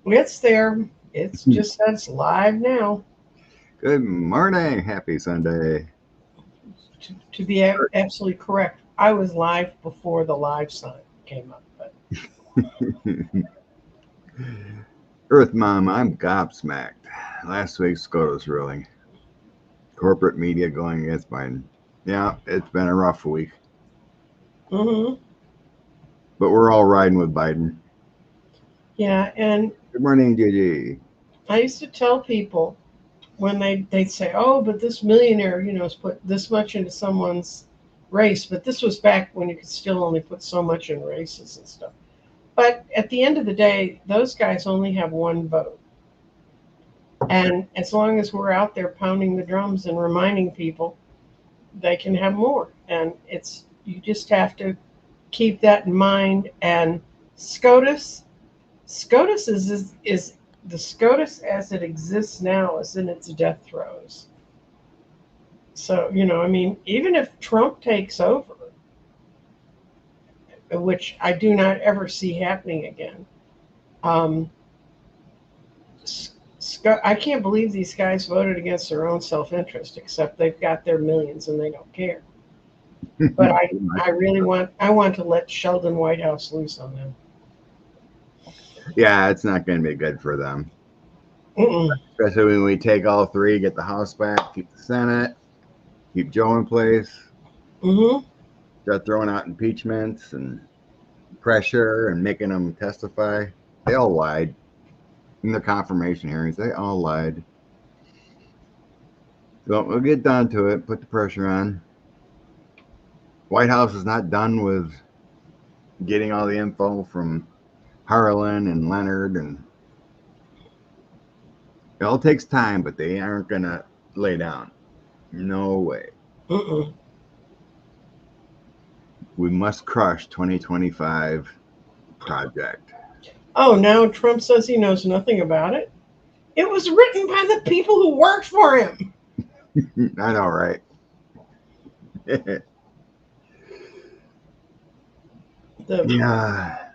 It's there. It's just that's live now. Good morning. Happy Sunday. To be absolutely correct, I was live before the live sign came up. But Earth Mom, I'm gobsmacked. Last week's SCOTUS ruling. Corporate media going against Biden. Yeah, it's been a rough week, hmm but we're all riding with Biden. yeah, and Good morning, Gigi. I used to tell people when they'd say, "Oh, but this millionaire, has put this much into someone's race." But this was back when you could still only put so much in races and stuff. But at the end of the day, those guys only have one vote. And as long as we're out there pounding the drums and reminding people, they can have more. And you just have to keep that in mind. And SCOTUS, SCOTUS is the SCOTUS as it exists now is in its death throes. So, I mean, even if Trump takes over, which I do not ever see happening again, um, I can't believe these guys voted against their own self interest, except they've got their millions and they don't care. But I want to let Sheldon Whitehouse loose on them. Yeah, it's not going to be good for them. Mm-mm. Especially when we take all three, get the House back, keep the Senate, keep Joe in place, Mm-hmm. start throwing out impeachments and pressure and making them testify. They all lied in the confirmation hearings. They all lied. So we'll get down to it. Put the pressure on. White House is not done with getting all the info from Harlan and Leonard, and it all takes time, but they aren't gonna lay down. No way. Mm-mm. We must crush 2025 project. Oh, now Trump says he knows nothing about it. It was written by the people who worked for him. I know, right? The Yeah,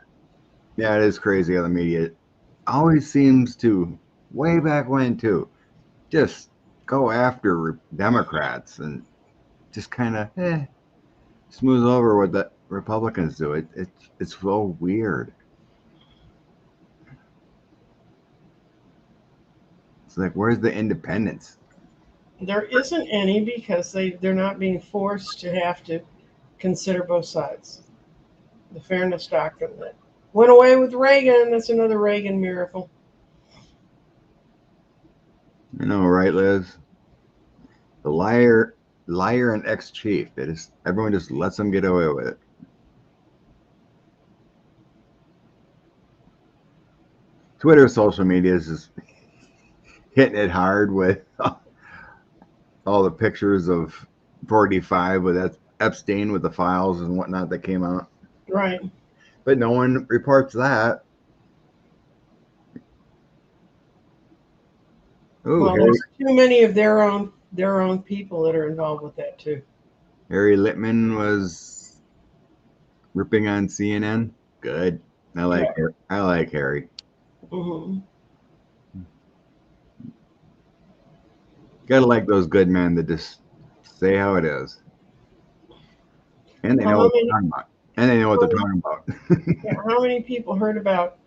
yeah, it is crazy how the media always seems to, way back when too, just go after Democrats and just kind of smooth over what the Republicans do. It's so weird. It's like, where's the independence? there isn't any because they're not being forced to have to consider both sides. The fairness doctrine that went away with Reagan. That's another Reagan miracle. You know, right, Liz? The liar, and ex-chief. Everyone just lets them get away with it. Twitter, social media is just hitting it hard with all the pictures of 45 with Epstein with the files and whatnot that came out. Right. But no one reports that. Oh, Well, there's too many of their own people that are involved with that too. Harry Littman was ripping on CNN. Good. Yeah. I like Harry. hmm Gotta like those good men that just say how it is, and they know How what many? they're talking about. And they know what they're talking about. Yeah, how many people heard about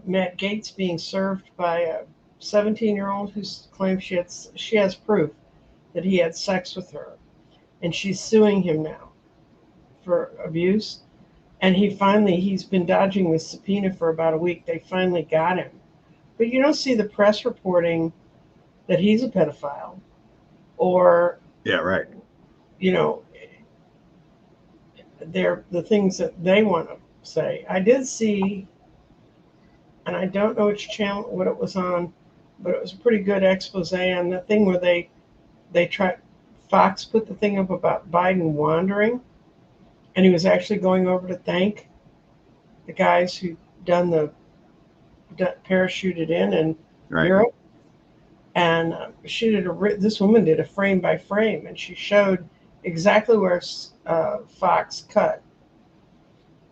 Matt Gates being served by a 17-year-old who claims she has proof that he had sex with her, and she's suing him now for abuse. And he's been dodging the subpoena for about a week. They finally got him, but you don't see the press reporting that he's a pedophile or Yeah, right. you know they're the things that they want to say. I did see, and I don't know which channel what it was on, but it was a pretty good expose on the thing where they tried. Fox put the thing up about Biden wandering, and he was actually going over to thank the guys who done the parachuted in Right. Europe. And this woman did a frame by frame, and she showed exactly where Fox cut,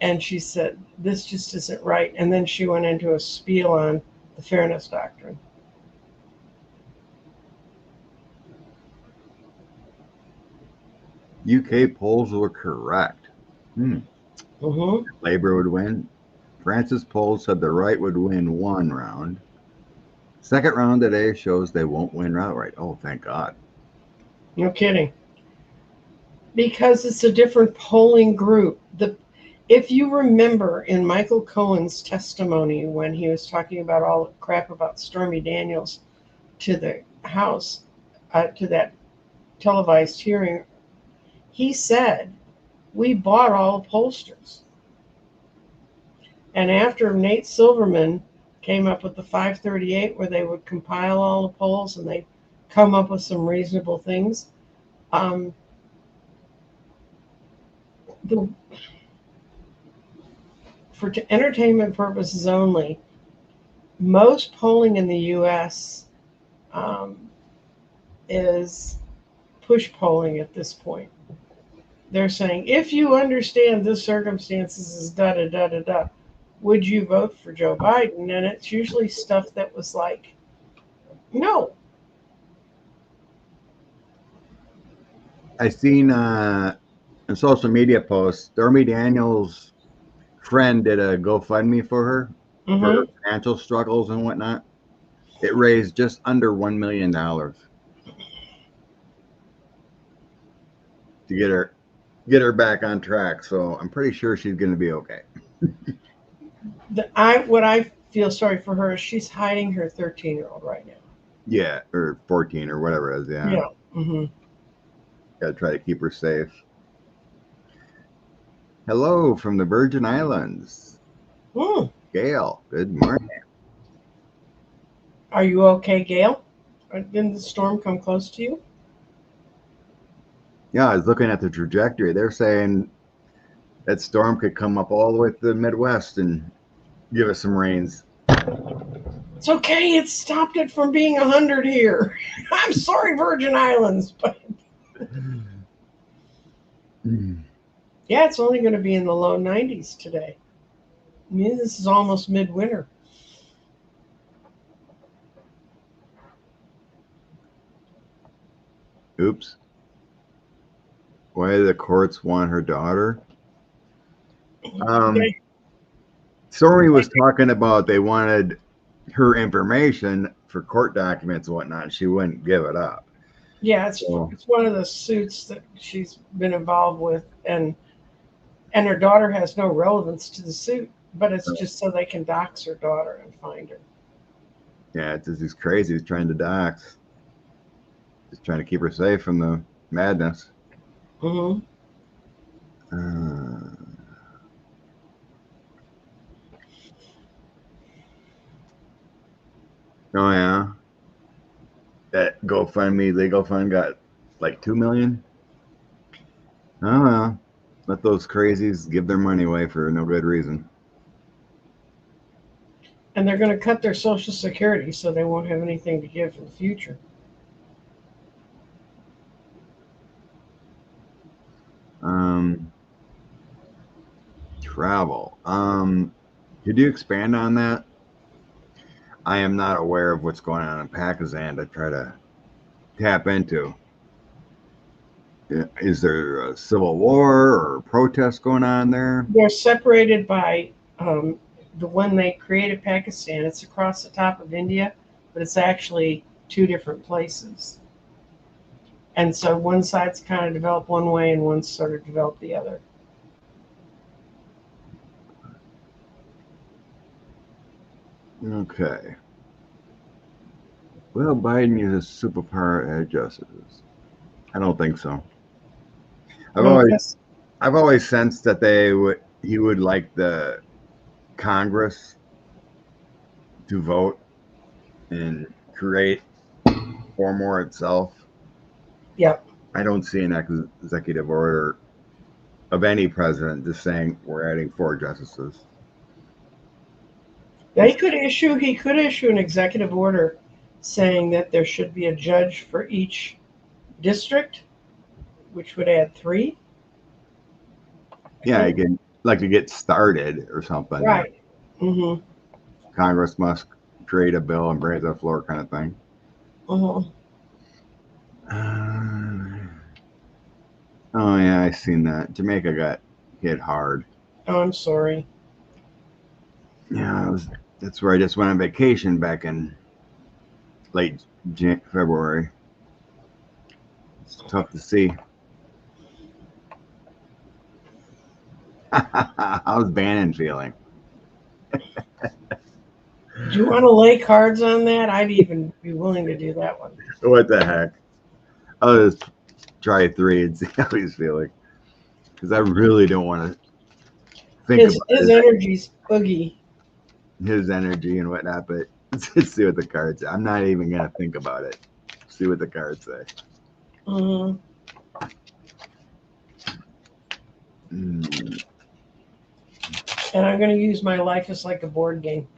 And she said, this just isn't right. And then she went into a spiel on the fairness doctrine. UK polls were correct. Mm-hmm. Labour would win. France's polls said the right would win one round. Second round today shows they won't win outright. Oh, thank God. No kidding. Because it's a different polling group. If you remember in Michael Cohen's testimony when he was talking about all the crap about Stormy Daniels to the House, to that televised hearing, he said, we bought all the pollsters. And after Nate Silverman came up with the 538, where they would compile all the polls and they come up with some reasonable things, for entertainment purposes only, most polling in the U.S. Is push polling at this point. They're saying, if you understand this circumstances is da da da da da, would you vote for Joe Biden? And it's usually stuff that was like, no. I seen in social media posts, Stormy Daniels' friend did a GoFundMe for her for her financial struggles and whatnot. It raised just under $1 million to get her back on track. So I'm pretty sure she's going to be okay. What I feel sorry for her is she's hiding her 13-year-old right now. Yeah, or 14 or whatever it is. Yeah. Yeah. Mm-hmm. Got to try to keep her safe. Hello from the Virgin Islands. Gail, good morning. Are you okay, Gail? Didn't the storm come close to you? Yeah, I was looking at the trajectory. They're saying that storm could come up all the way to the Midwest and give us some rains. It's okay. It stopped it from being 100 here. I'm sorry, Virgin Islands, but yeah, it's only going to be in the low 90s today. I mean, this is almost midwinter. Oops. Why do the courts want her daughter? Stormy was talking about they wanted her information for court documents and whatnot. She wouldn't give it up. Yeah, it's one of the suits that she's been involved with, and her daughter has no relevance to the suit, but it's just so they can dox her daughter and find her. Yeah, it's just crazy. He's trying to dox. Just trying to keep her safe from the madness. Mm-hmm. Oh yeah, that GoFundMe legal fund got like $2 million. Oh well, let those crazies give their money away for no good reason. And they're going to cut their Social Security so they won't have anything to give in the future. Travel. Could you expand on that? I am not aware of what's going on in Pakistan to try to tap into. Is there a civil war or protests going on there? They're separated by the one they created, Pakistan. It's across the top of India, but it's actually two different places. And so one side's kind of developed one way and one's sort of developed the other. Okay. Will Biden use his superpower as justices? I don't think so. I've always sensed that he would like the Congress to vote and create or more itself. Yep. I don't see an executive order of any president just saying we're adding 4 justices. He could issue an executive order saying that there should be a judge for each district, which would add 3. Yeah, like to get started or something. Right. Mm-hmm. Congress must create a bill and bring it to the floor, kind of thing. Mm-hmm. Oh yeah, I seen that. Jamaica got hit hard. Oh, I'm sorry. Yeah, that's where I just went on vacation back in late February. It's tough to see. How's Bannon feeling? Do you want to lay cards on that? I'd even be willing to do that one. What the heck? I'll just try 3 and see how he's feeling. Because I really don't want to think His about energy's boogie. his energy and whatnot, but let's see what the cards say. I'm not even going to think about it. See what the cards say. Mm-hmm. Mm. And I'm going to use my life as like a board game.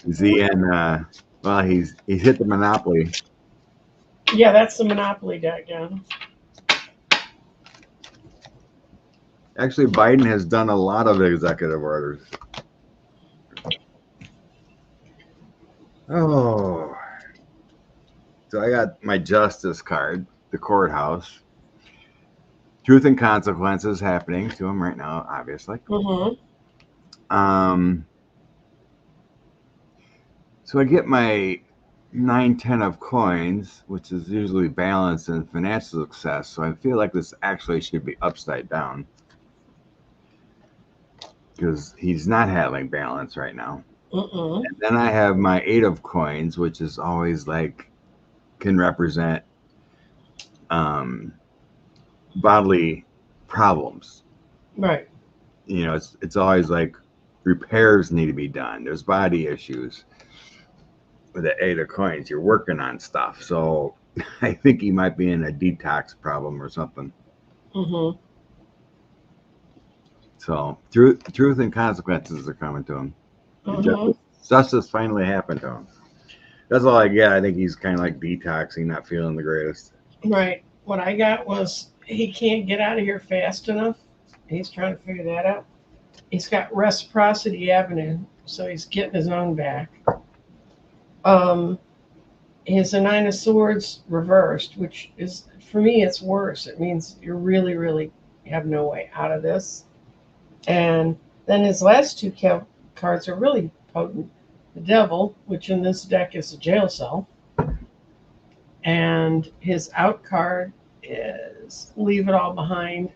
Is he in? Well, he's hit the Monopoly. Yeah, that's the Monopoly deck, yeah. Actually, Biden has done a lot of executive orders. Oh, so I got my justice card, the courthouse. Truth and consequences happening to him right now, obviously. Mm-hmm. So I get my 9-10 of coins, which is usually balance and financial success. So I feel like this actually should be upside down because he's not having balance right now. Mm-mm. And then I have my 8 of coins, which is always like can represent bodily problems. Right. You know, it's always like repairs need to be done. There's body issues. With the 8 of coins, you're working on stuff. So I think he might be in a detox problem or something. Mm-hmm. So truth and consequences are coming to him. Mm-hmm. Justice finally happened to him. That's all I get. I think he's kind of like detoxing, not feeling the greatest. Right. What I got was he can't get out of here fast enough. He's trying to figure that out. He's got Reciprocity Avenue, so he's getting his own back. He has a 9 of Swords reversed, which is, for me, it's worse. It means you're really, really have no way out of this. And then his last 2 cards are really potent. The Devil, which in this deck is a jail cell. And his out card is Leave It All Behind.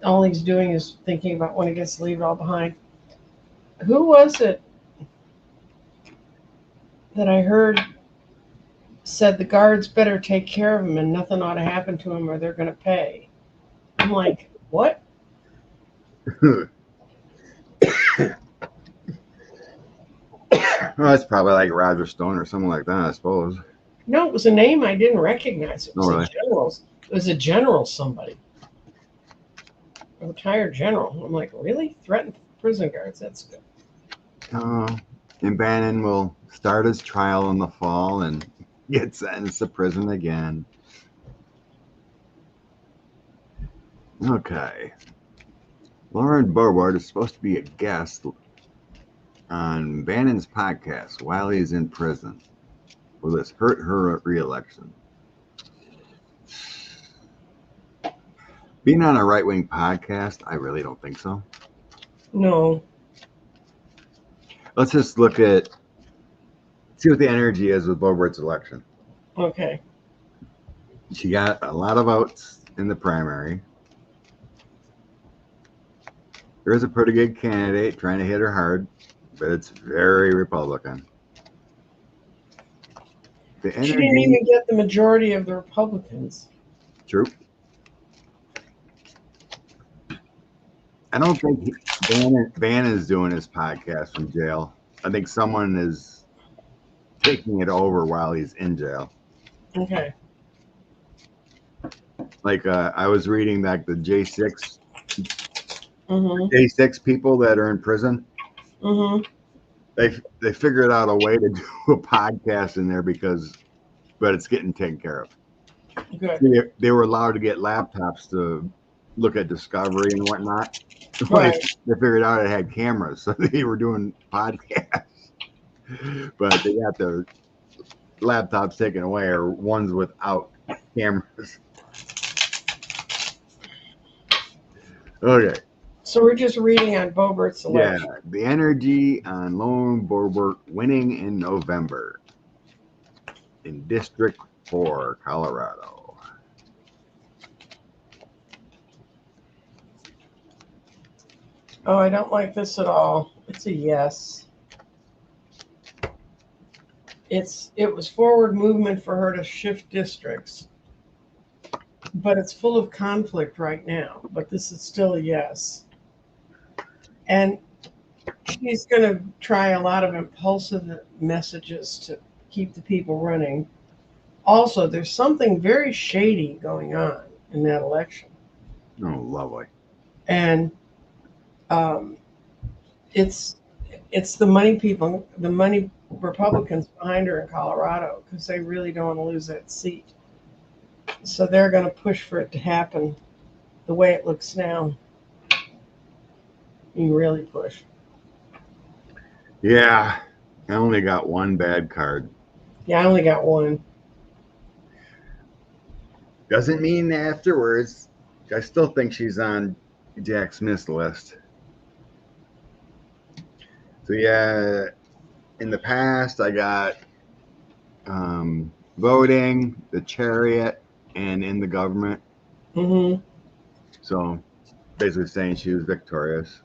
All he's doing is thinking about when he gets to leave it all behind. Who was it that I heard said the guards better take care of him and nothing ought to happen to him or they're going to pay? I'm like, what? Well, that's probably like Roger Stone or something like that, I suppose. No, it was a name I didn't recognize. It was really? a general. It was a general somebody. A retired general. I'm like, really? Threatened prison guards. That's good. And Bannon will start his trial in the fall and get sentenced to prison again. Okay. Lauren Boebert is supposed to be a guest on Bannon's podcast while he's in prison. Will this hurt her re-election? Being on a right-wing podcast, I really don't think so. No. Let's just see what the energy is with Boebert's election. Okay. She got a lot of votes in the primary. There is a pretty good candidate trying to hit her hard, but it's very Republican. The energy, She didn't even get the majority of the Republicans. True. I don't think Bannon is doing his podcast from jail. I think someone is taking it over while he's in jail. Okay. Like I was reading like the J6 Mm-hmm. J6 people that are in prison. Mm-hmm. They figured out a way to do a podcast in there but it's getting taken care of. Good. They were allowed to get laptops to look at Discovery and whatnot. Well, Right. they figured out it had cameras, so they were doing podcasts. But they got their laptops taken away, or ones without cameras. Okay. So we're just reading on Boebert's Yeah, election. the energy on Lone Boebert winning in November in District 4, Colorado. Oh, I don't like this at all. It's a yes. It was forward movement for her to shift districts, but it's full of conflict right now. But this is still a yes. And she's going to try a lot of impulsive messages to keep the people running. Also, there's something very shady going on in that election. Oh, lovely. And um, it's it's the money people, the money Republicans behind her in Colorado, because they really don't want to lose that seat. So they're going to push for it to happen the way it looks now. You really push. Yeah, I only got one bad card. Yeah, I only got one. Doesn't mean afterwards. I still think she's on Jack Smith's list. So yeah, in the past I got voting, the chariot, and in the government. Mm-hmm. So basically saying she was victorious.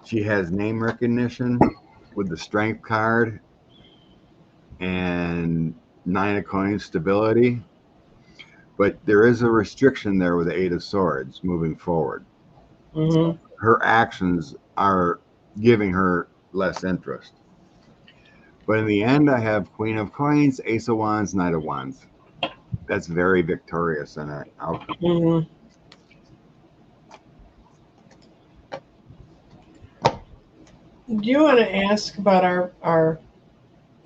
She has name recognition with the strength card and 9 of coins stability. But there is a restriction there with the 8 of swords moving forward. Mm-hmm. Her actions are giving her less interest. But in the end, I have Queen of Coins, Ace of Wands, Knight of Wands. That's very victorious in that outcome. Mm-hmm. Do you want to ask about our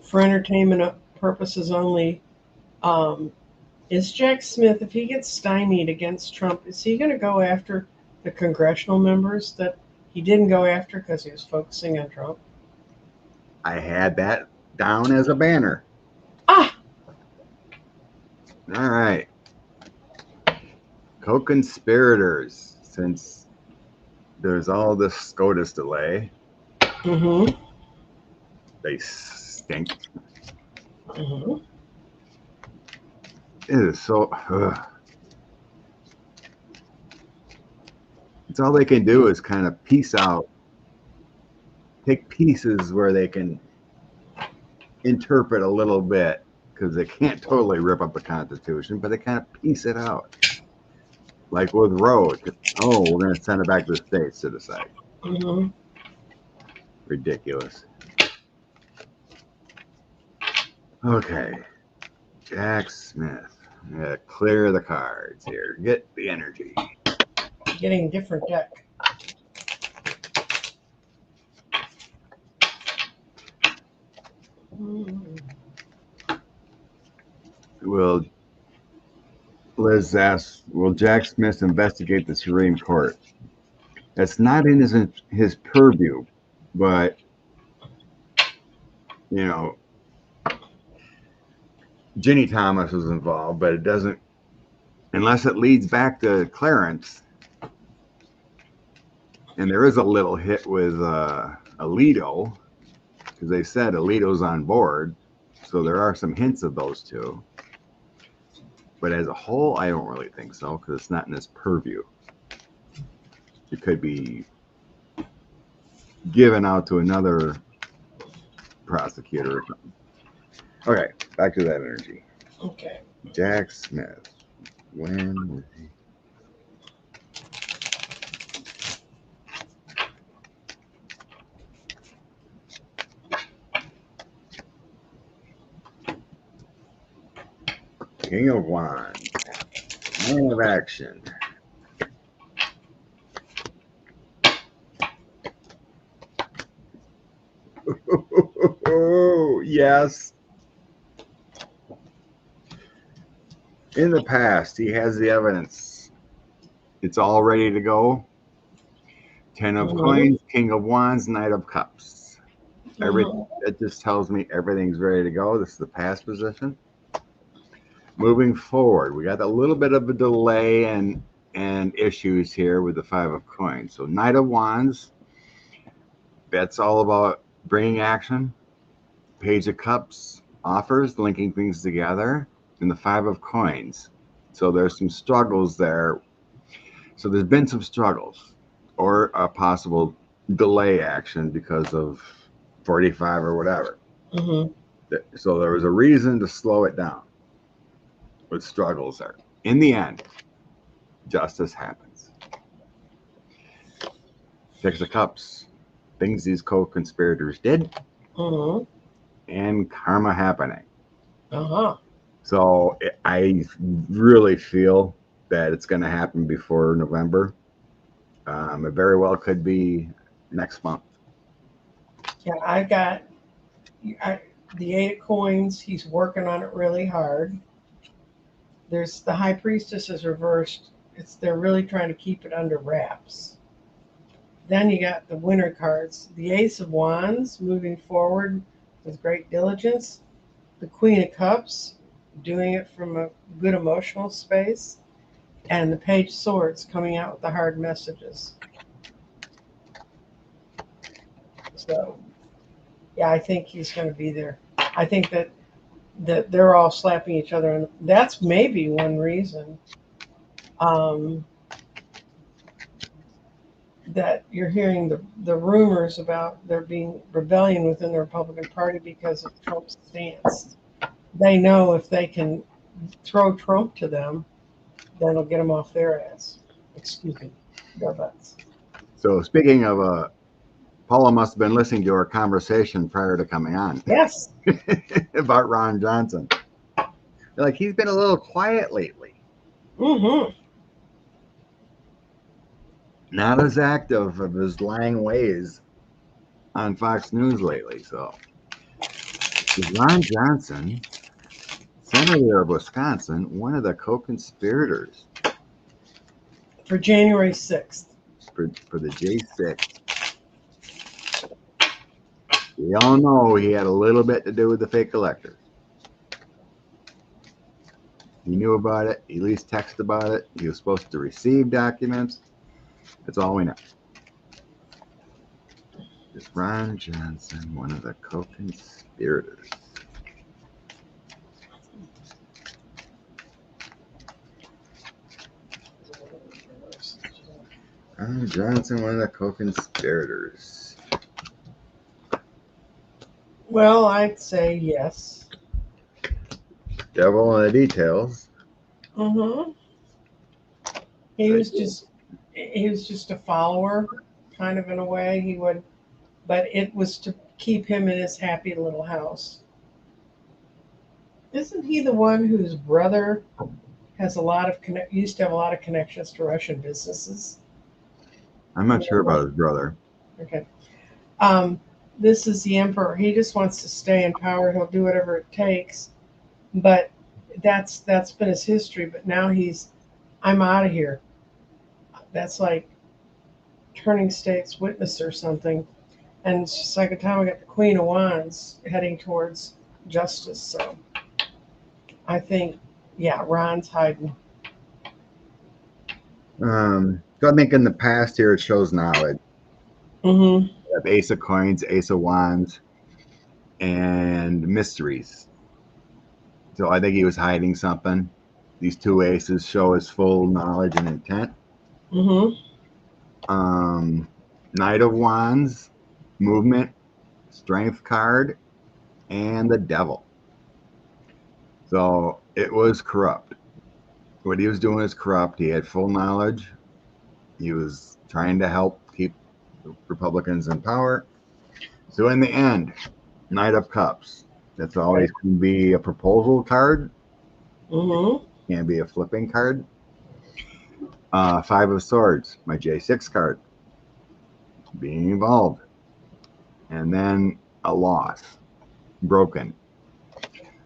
for entertainment purposes only? Um, is Jack Smith, if he gets stymied against Trump, is he going to go after the congressional members that he didn't go after because he was focusing on Trump? I had that down as a banner. Ah, All right. Co-conspirators, since there's all this SCOTUS delay, mm-hmm. they stink. Mm-hmm. It is so. It's all they can do is kind of piece out, take pieces where they can interpret a little bit, because they can't totally rip up the Constitution, but they kind of piece it out. Like with Roe, oh, we're going to send it back to the states to decide. Mm-hmm. Ridiculous. Okay, Jack Smith. Clear the cards here. Get the energy. Getting a different deck. Mm-hmm. Will Liz asks, will Jack Smith investigate the Supreme Court? That's not in his purview, but you know, Ginny Thomas was involved, but it doesn't, unless it leads back to Clarence. And there is a little hit with Alito, because they said Alito's on board, so there are some hints of those two. But as a whole, I don't really think so, because it's not in his purview. It could be given out to another prosecutor or something. Okay, back to that energy. Okay. Jack Smith. When was he? King of Wands. Man of action. Oh, yes. In the past, he has the evidence. It's all ready to go. Ten of Mhm. coins, king of wands, knight of cups. Mhm. It just tells me everything's ready to go. This is the past position. Moving forward, we got a little bit of a delay and issues here with the five of coins. So knight of wands, that's all about bringing action. Page of cups, offers, linking things together, and the five of coins. So there's some struggles there. So there's been some struggles or a possible delay action because of 45 or whatever. Mhm. So there was a reason to slow it down with struggles there. In the end, justice happens. Six of Cups, things these co-conspirators did, Mhm. and karma happening. Uh-huh. So I really feel that it's going to happen before November. It very well could be next month. Yeah, I got I, the eight of coins. He's working on it really hard. There's the high priestess is reversed. It's they're really trying to keep it under wraps. Then you got the winter cards. The ace of wands moving forward with great diligence. The queen of cups doing it from a good emotional space. And the page of swords coming out with the hard messages. So yeah, I think he's going to be there. I think that they're all slapping each other, and that's maybe one reason um, that you're hearing the rumors about there being rebellion within the Republican Party because of Trump's stance. They know if they can throw Trump to them, then it'll get them off their ass. Excuse me, their butts. So speaking of, Paula must have been listening to our conversation prior to coming on Yes. about Ron Johnson. Like he's been a little quiet lately, Mm-hmm. not as active of his lying ways on Fox News lately. So Ron Johnson, senator of Wisconsin, one of the co-conspirators For January 6th. for the J6. We all know he had a little bit to do with the fake electors. He knew about it. He at least texted about it. He was supposed to receive documents. That's all we know. Is Ron Johnson one of the co-conspirators? Ron Johnson, one of the co-conspirators. Well, I'd say yes. Devil in the details. Mm-hmm. He was just a follower, kind of in a way. He would, but it was to keep him in his happy little house. Isn't he the one whose brother has a lot of used to have a lot of connections to Russian businesses? I'm not sure about his brother. Okay. Um, this is the emperor. He just wants to stay in power. He'll do whatever it takes. But that's been his history. But now I'm out of here. That's like turning state's witness or something. And it's just like a time I got the Queen of Wands heading towards justice. So I think, yeah, Ron's hiding. So I think in the past here it shows knowledge. Mm-hmm. We have Ace of Coins, Ace of Wands, and mysteries. So I think he was hiding something. These two aces show his full knowledge and intent. Mm-hmm. Um, Knight of Wands, movement, strength card, and the devil. So it was corrupt. What he was doing is corrupt. He had full knowledge. He was trying to help keep the Republicans in power. So in the end, Knight of Cups. That's always Right. can be a proposal card. Mm-hmm. Can be a flipping card. Five of Swords, my J6 card. Being involved. And then a loss. Broken.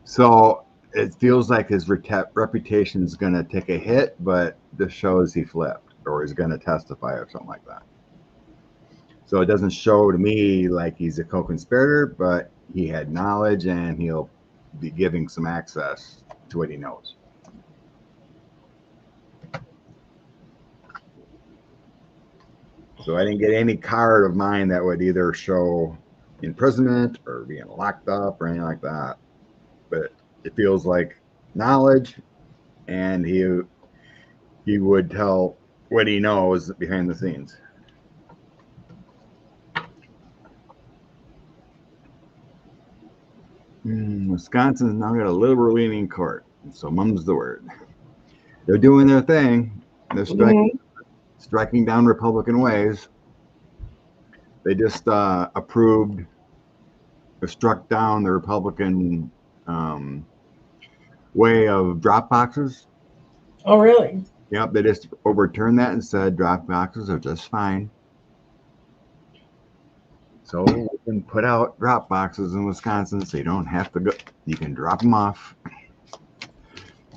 So it feels like his reputation is going to take a hit, but this shows he flipped or he's going to testify or something like that. So it doesn't show to me like he's a co-conspirator, but he had knowledge and he'll be giving some access to what he knows. So I didn't get any card of mine that would either show imprisonment or being locked up or anything like that. But it feels like knowledge, and he would tell what he knows behind the scenes. Wisconsin's now got a liberal leaning court, so mum's the word. They're doing their thing. They're striking down Republican ways. They just approved or struck down the Republican way of drop boxes. Oh, really? Yep, they just overturned that and said drop boxes are just fine. So we can put out drop boxes in Wisconsin so you don't have to go. You can drop them off.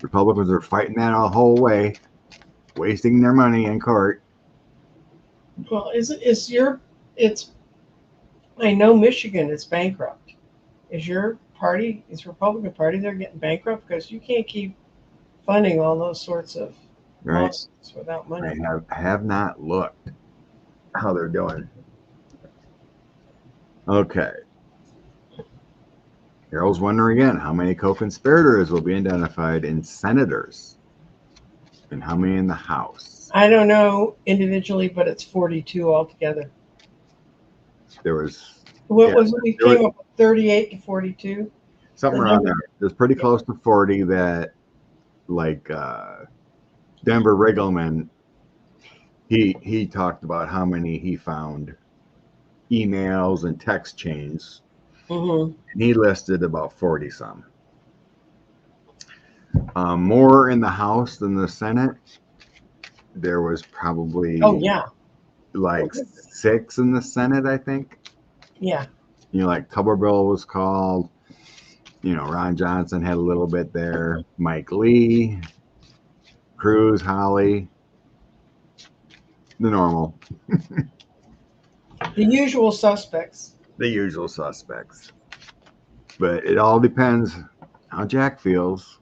Republicans are fighting that a whole way, wasting their money in court. Well, I know Michigan is bankrupt. Is your party, is Republican Party, they're getting bankrupt because you can't keep funding all those sorts of lawsuits without money. I have not looked how they're doing. Okay. Carol's wondering again, how many co-conspirators will be identified in senators? And how many in the House? I don't know individually, but it's 42 altogether. There was... What was it? We came up with 38 to 42? Something around there. It was pretty close to 40 that, like, Denver Riggleman, he talked about how many he found emails and text chains. And he listed about 40 some. More in the House than the Senate. There was probably like 6 in the Senate, I think. Yeah. You know, like Tuberville was called. You know, Ron Johnson had a little bit there. Mike Lee, Cruz, Holly, the normal. The usual suspects. The usual suspects. But it all depends how Jack feels,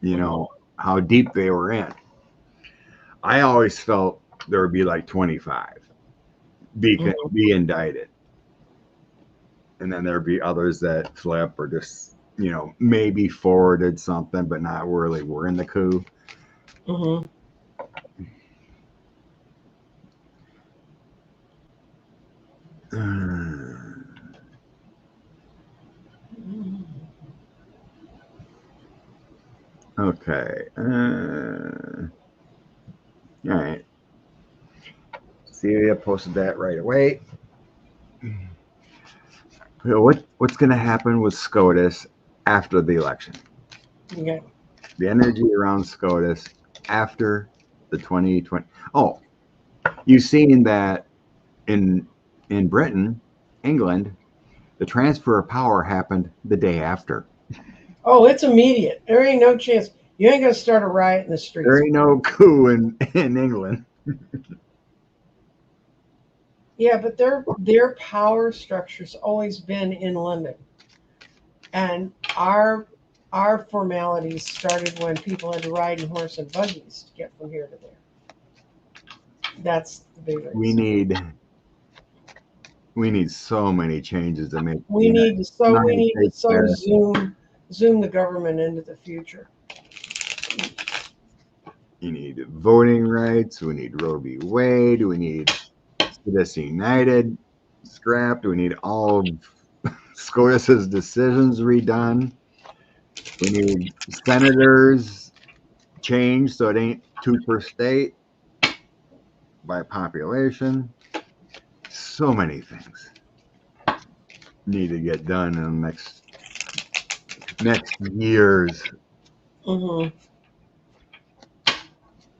you know, how deep they were in. I always felt there would be like 25 be indicted. And then there'd be others that flip or just, you know, maybe forwarded something, but not really were in the coup. Okay. All right. Celia posted that right away. What's going to happen with SCOTUS after the election? Okay. The energy around SCOTUS after the 2020. Oh, you've seen that in Britain, England, the transfer of power happened the day after. Oh, it's immediate. There ain't no chance. You ain't going to start a riot in the streets. There ain't no coup in England. Yeah, but their power structure's always been in London. And our formalities started when people had to ride in horse and buggies to get from here to there. That's the big reason. We need so many changes to make. We need to zoom the government into the future. You need voting rights. We need Roe v. Wade. We need Citizens United scrapped. We need all of SCOTUS's decisions redone. We need senators changed so it ain't 2 per state by population. So many things need to get done in the next years.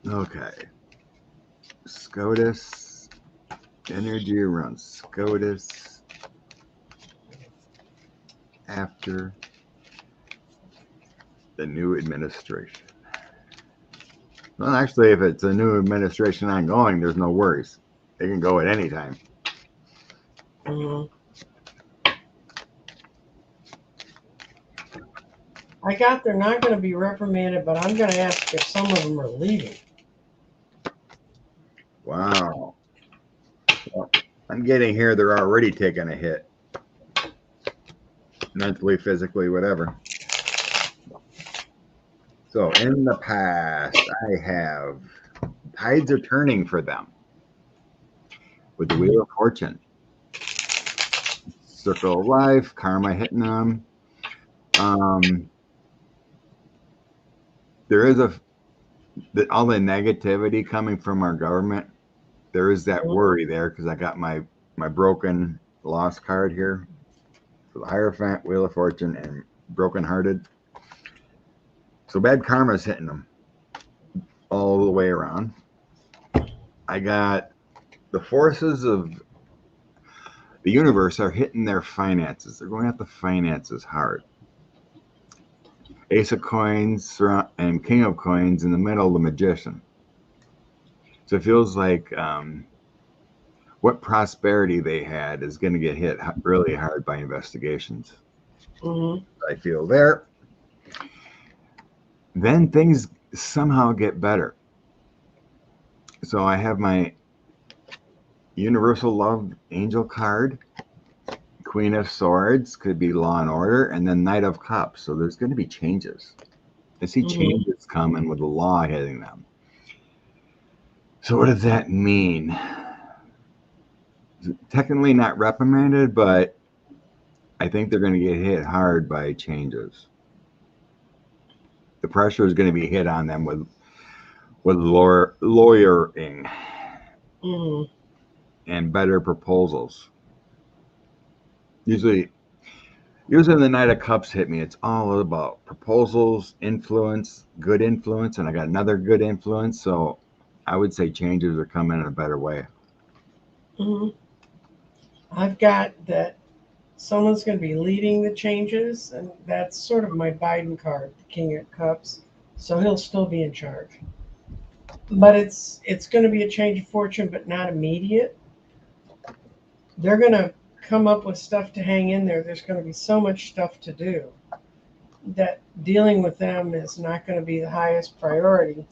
Okay. SCOTUS, energy around SCOTUS after the new administration. Well, actually, if it's a new administration ongoing, there's no worries. They can go at any time. Mhm. I got they're not going to be reprimanded, but I'm going to ask if some of them are leaving. Wow. Well, I'm getting here. They're already taking a hit. Mentally, physically, whatever. So in the past, I have tides are turning for them with the Wheel of Fortune. Circle of life, karma hitting them. There is all the negativity coming from our government. There is that worry there because I got my broken lost card here for the Hierophant, Wheel of Fortune, and brokenhearted. So bad karma is hitting them all the way around. I got the forces of the universe are hitting their finances. They're going at the finances hard. Ace of Coins and King of Coins in the middle, the Magician. So it feels like what prosperity they had is going to get hit really hard by investigations. Mm-hmm. I feel there. Then things somehow get better. So I have my Universal Love Angel card. Queen of Swords could be Law and Order, and then Knight of Cups. So there's going to be changes. I see changes coming with the law hitting them. So what does that mean? Technically not reprimanded, but I think they're going to get hit hard by changes. The pressure is going to be hit on them with lawyering and better proposals. Usually the Knight of Cups hit me. It's all about proposals, influence, good influence, and I got another good influence. So I would say changes are coming in a better way. I've got that someone's going to be leading the changes, and that's sort of my Biden card, the King of Cups. So he'll still be in charge. But it's going to be a change of fortune, but not immediate. They're going to come up with stuff to hang in there. There's going to be so much stuff to do that dealing with them is not going to be the highest priority.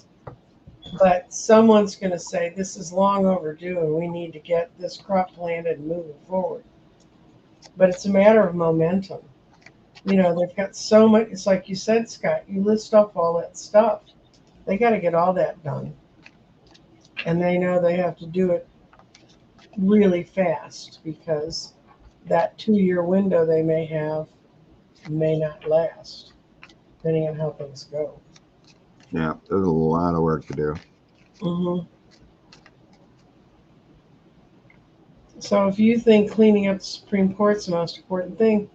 But someone's going to say, this is long overdue and we need to get this crop planted and moving forward. But it's a matter of momentum. You know, they've got so much. It's like you said, Scott, you list off all that stuff. They got to get all that done. And they know they have to do it really fast because that 2-year window they may have may not last, depending on how things go. Yeah, there's a lot of work to do. So if you think cleaning up the Supreme Court's the most important thing,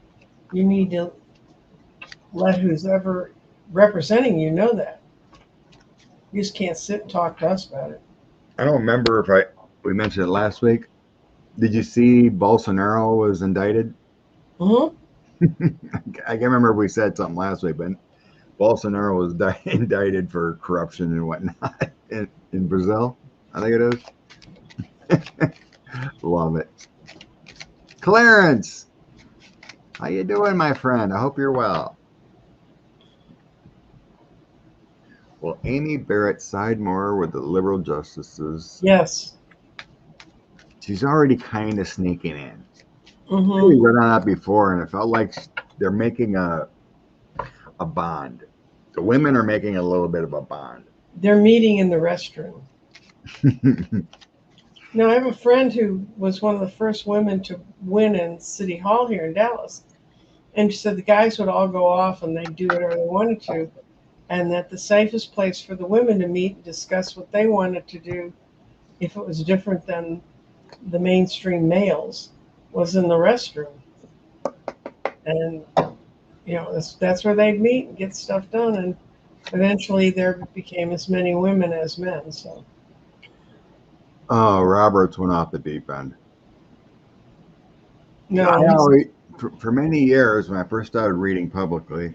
you need to let who's ever representing you know that. You just can't sit and talk to us about it. I don't remember if we mentioned it last week. Did you see Bolsonaro was indicted? I can't remember if we said something last week, but Bolsonaro was indicted for corruption and whatnot in Brazil. I think it is. Love it. Clarence, how you doing, my friend? I hope you're well. Will Amy Barrett side more with the liberal justices? Yes. She's already kind of sneaking in. We read on that before, and it felt like they're making a bond. The women are making a little bit of a bond. They're meeting in the restroom. Now, I have a friend who was one of the first women to win in City Hall here in Dallas. And she said the guys would all go off and they'd do whatever they wanted to. And that the safest place for the women to meet and discuss what they wanted to do, if it was different than the mainstream males, was in the restroom. And, you know, that's where they'd meet and get stuff done. And eventually there became as many women as men. So. Oh, Roberts went off the deep end. No, for many years, when I first started reading publicly,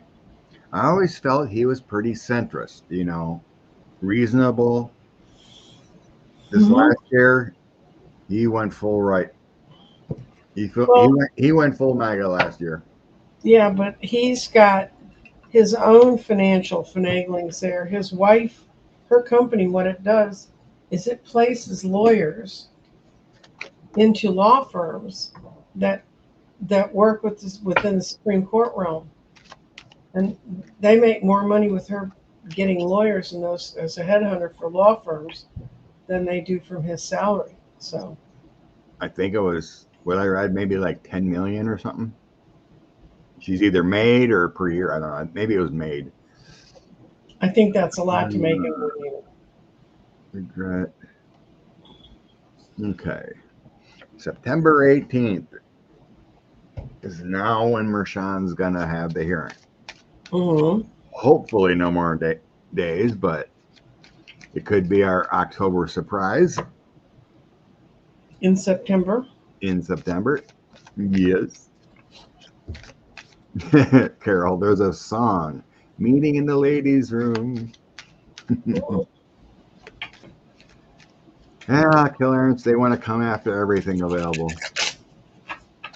I always felt he was pretty centrist, reasonable. This Hmm. last year, he went full right. Well, He went full MAGA last year. yeah, but he's got his own financial finaglings there. His wife, her company, what it does is it places lawyers into law firms that work with within the Supreme Court realm, and they make more money with her getting lawyers in those as a headhunter for law firms than they do from his salary. So I think it was what I read, maybe like 10 million or something. She's either made or per year. I don't know. Maybe it was made. I think that's a lot to make in 1 year. Regret. Okay. September 18th is now when Mershon's gonna have the hearing. Mm-hmm. Hopefully, no more days, but it could be our October surprise In September. in September. Yes. Carol, there's a song, Meeting in the Ladies' Room. Yeah, killers, they want to come after everything available.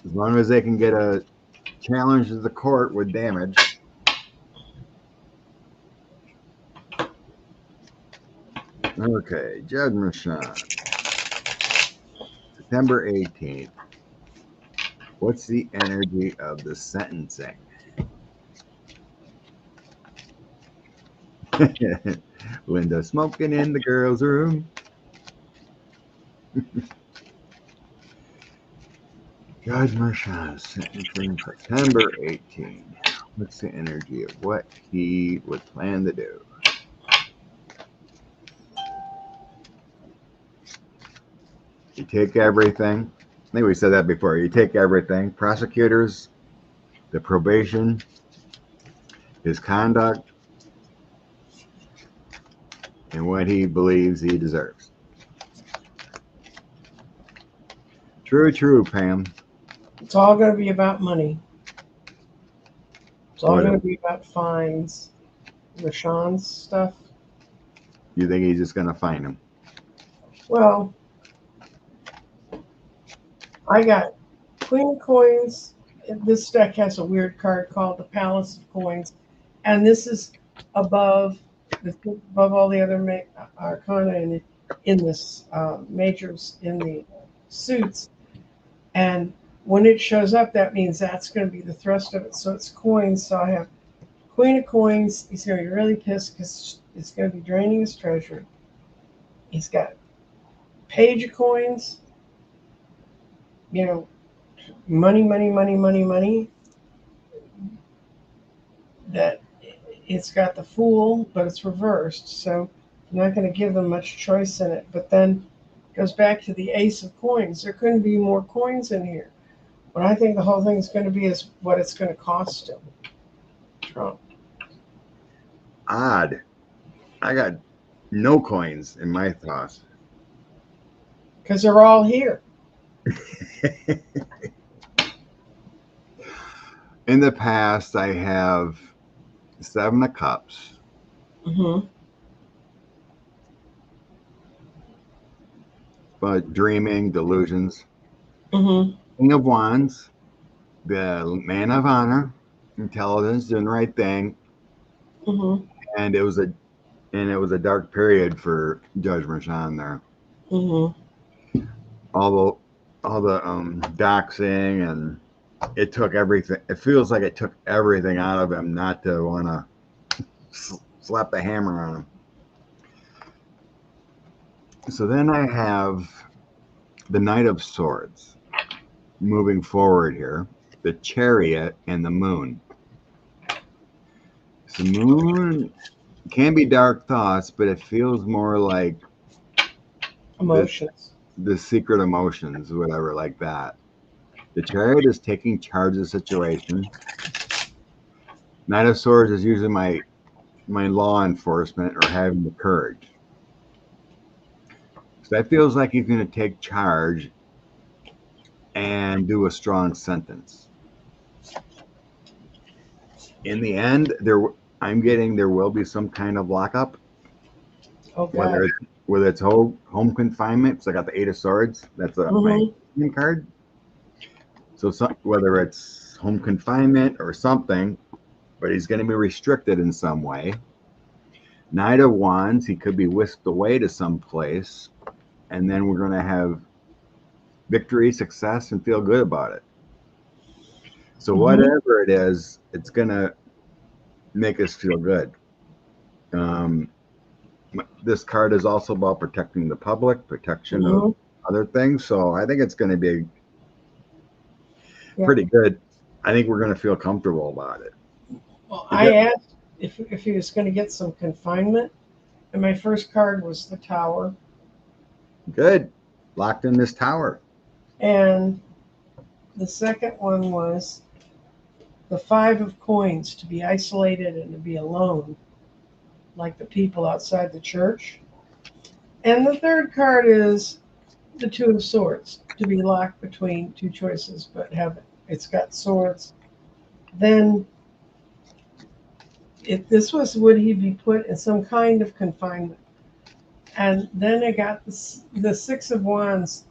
As long as they can get a challenge to the court with damage. Okay, Judge Mershon. September 18th. What's the energy of the sentencing? Linda smoking in the girls' room. Judge Mershon sentencing September 18th. What's the energy of what he would plan to do? You take everything. I think we said that before. You take everything. Prosecutors, the probation, his conduct, and what he believes he deserves. True, Pam. It's all going to be about money. It's all What going to else? be about fines. Rashawn's stuff. You think he's just going to fine him? Well, I got Queen of Coins. This deck has a weird card called the Palace of Coins, and this is above above all the other arcana in this majors in the suits. And when it shows up, that means that's going to be the thrust of it. So it's coins. So I have Queen of Coins. He's going to be really pissed because it's going to be draining his treasury. He's got Page of Coins. Money, money, money, money, money. That it's got the Fool, but it's reversed. So I'm not going to give them much choice in it. But then it goes back to the Ace of Coins. There couldn't be more coins in here. What I think the whole thing is going to be is what it's going to cost him. Trump. Odd. I got no coins in my toss. Because they're all here. In the past, I have 7 of Cups. Mm-hmm. But dreaming, delusions. Mm-hmm. King of Wands, the man of honor, intelligence, doing the right thing, Mm-hmm. and it was a dark period for Judge Mershon there. Mm-hmm. All the doxing, and it took everything. It feels like it took everything out of him not to want to slap the hammer on him. So then I have the Knight of Swords. Moving forward here, the Chariot and the Moon. So Moon can be dark thoughts, but it feels more like Emotions. the secret emotions, whatever, like that. The Chariot is taking charge of the situation. Knight of Swords is usually my law enforcement or having the courage. So that feels like he's going to take charge and do a strong sentence. In the end, I'm getting there will be some kind of lockup, Oh whether God. it's home confinement. So I got the Eight of Swords. That's my Mm-hmm. card. So whether it's home confinement or something, but he's going to be restricted in some way. Knight of Wands, he could be whisked away to some place, and then we're going to have victory, success, and feel good about it. So Mm-hmm. whatever it is, it's going to make us feel good. This card is also about protecting the public, protection of Mm-hmm. other things. So I think it's going to be Yeah. pretty good. I think we're going to feel comfortable about it. Well, It I does- asked if he was going to get some confinement, and my first card was the Tower, Good. Locked in this tower. and the second one was the Five of Coins, to be isolated and to be alone, like the people outside the church. And the third card is the Two of Swords, to be locked between two choices, but it's got swords. Then, if this was, would he be put in some kind of confinement? And then I got the Six of Wands.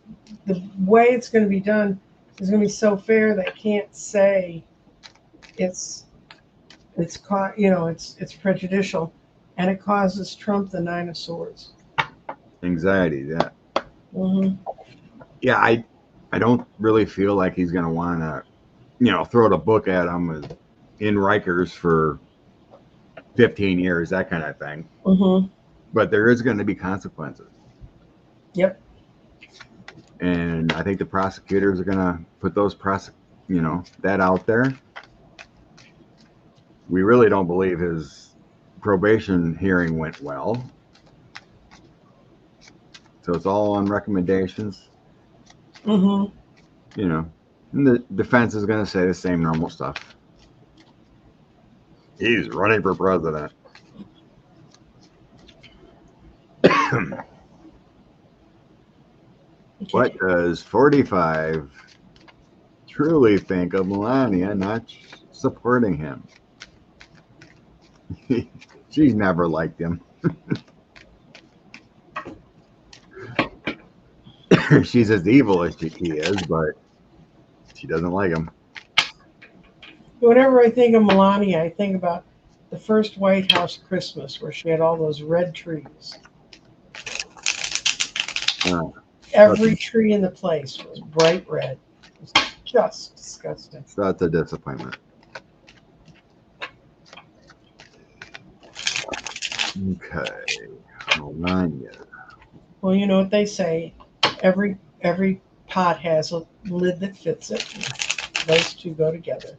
The way it's going to be done is going to be so fair that I can't say it's it's prejudicial, and it causes Trump the Nine of Swords. Anxiety. Yeah. Mm-hmm. Yeah. I don't really feel like he's going to want to, throw the book at him in Rikers for 15 years, that kind of thing. Mm-hmm. But there is going to be consequences. Yep. And I think the prosecutors are going to put that out there. We really don't believe his probation hearing went well. So it's all on recommendations. Mm-hmm. And the defense is going to say the same normal stuff. He's running for president. What does 45 truly think of Melania not supporting him? She's never liked him. She's as evil as he is, but she doesn't like him. Whenever I think of Melania, I think about the first White House Christmas where she had all those red trees. Every tree in the place was bright red. It was just disgusting. So that's a disappointment. Okay, Melania. Well, you know what they say. Every pot has a lid that fits it. Those two go together.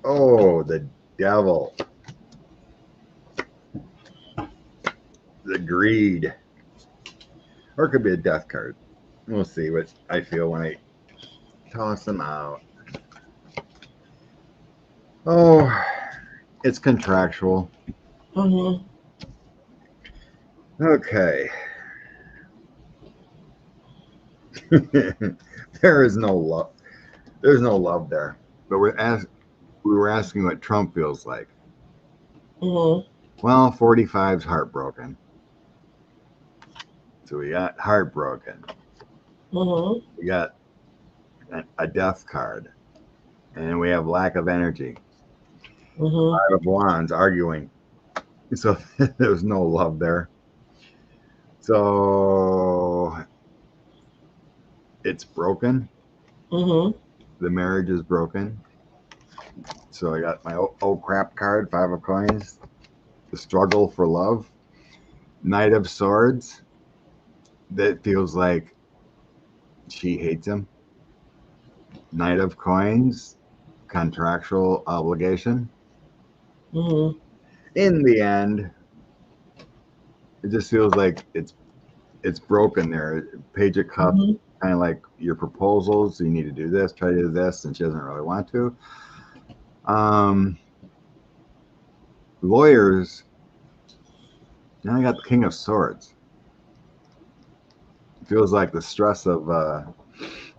Oh, the devil. The greed. Or it could be a death card. We'll see what I feel when I toss them out. Oh, it's contractual. Mm-hmm. Okay. There is no love. There's no love there. But we were asking what Trump feels like. Mm-hmm. Well, 45's heartbroken. So we got heartbroken. Mm-hmm. We got a death card. And we have lack of energy. Mm-hmm. Five of Wands arguing. So there's no love there. So it's broken. Mm-hmm. The marriage is broken. So I got my oh crap card, Five of Coins. The struggle for love. Knight of Swords. That feels like she hates him. Knight of Coins. Contractual obligation. Mm-hmm. In the end, it just feels like it's broken there. Page of Cups, Mm-hmm. kind of like your proposals. You need to do this, try to do this, and she doesn't really want to. Lawyers. Now I got the King of Swords. It feels like the stress of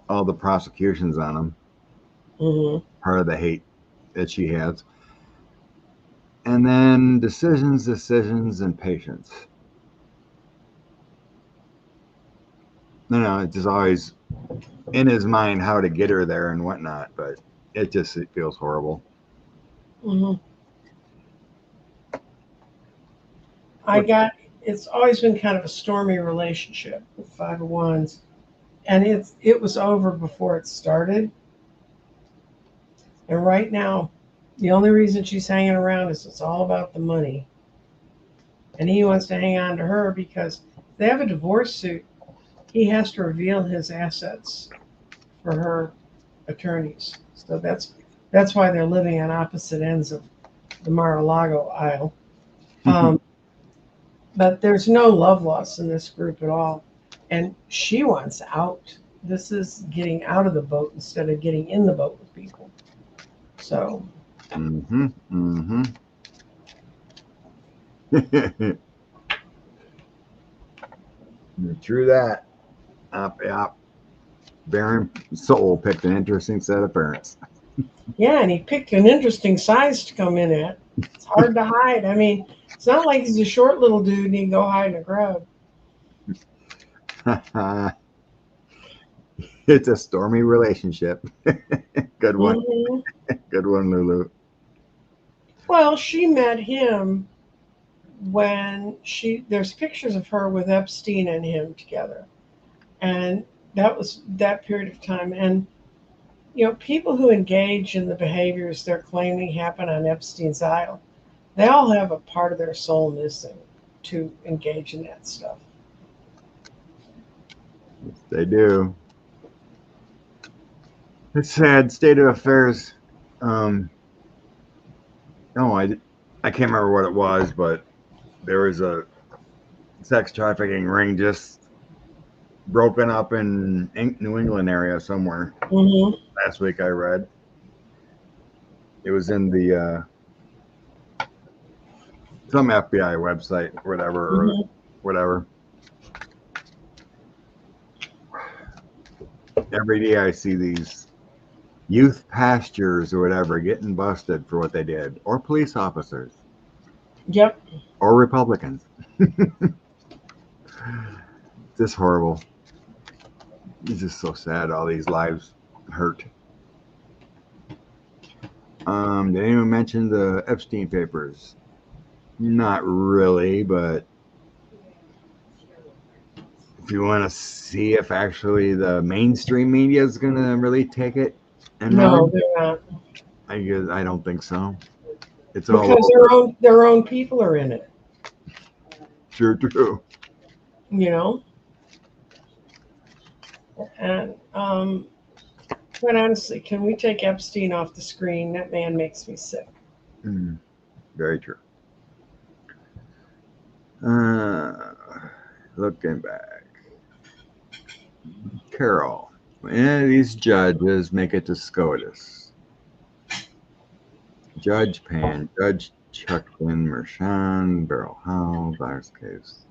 all the prosecutions on him. Mm-hmm. Part of the hate that she has. And then decisions, and patience. It's just always in his mind how to get her there and whatnot, but it feels horrible. Mm-hmm. It's always been kind of a stormy relationship with 501s, and it was over before it started. And right now, the only reason she's hanging around is it's all about the money. And he wants to hang on to her because if they have a divorce suit, he has to reveal his assets for her attorneys. So that's why they're living on opposite ends of the Mar-a-Lago aisle. But there's no love lost in this group at all. And she wants out. This is getting out of the boat instead of getting in the boat with people. So. Mm-hmm. Mm-hmm. True that. Yep. Baron Soul picked an interesting set of parents. Yeah, and he picked an interesting size to come in at. It's hard to hide. I mean, it's not like he's a short little dude and he can go hide in a crowd. It's a stormy relationship. Good one. Mm-hmm. Good one, Lulu. Well, she met him when there's pictures of her with Epstein and him together. And that was that period of time. And people who engage in the behaviors they're claiming happen on Epstein's Isle, they all have a part of their soul missing to engage in that stuff. Yes, they do. It's sad state of affairs. No, I can't remember what it was, but there was a sex trafficking ring just broken up in New England area somewhere. Mm-hmm. Last week I read. It was in the some FBI website, whatever, Mm-hmm. or whatever. Every day I see these youth pastors or whatever getting busted for what they did, or police officers. Yep. Or Republicans. Just horrible. It's just so sad. All these lives hurt. Did anyone mention the Epstein papers? Not really, but if you want to see if actually the mainstream media is going to really take it and No, run, they're not. I don't think so. It's all Because over. their own people are in it. True. And quite honestly, can we take Epstein off the screen? That man makes me sick. Very true. Looking back. Carol. Any of these judges make it to SCOTUS? Judge Pan, Judge Chucklin, Mershon, Beryl Howell, Vice Case.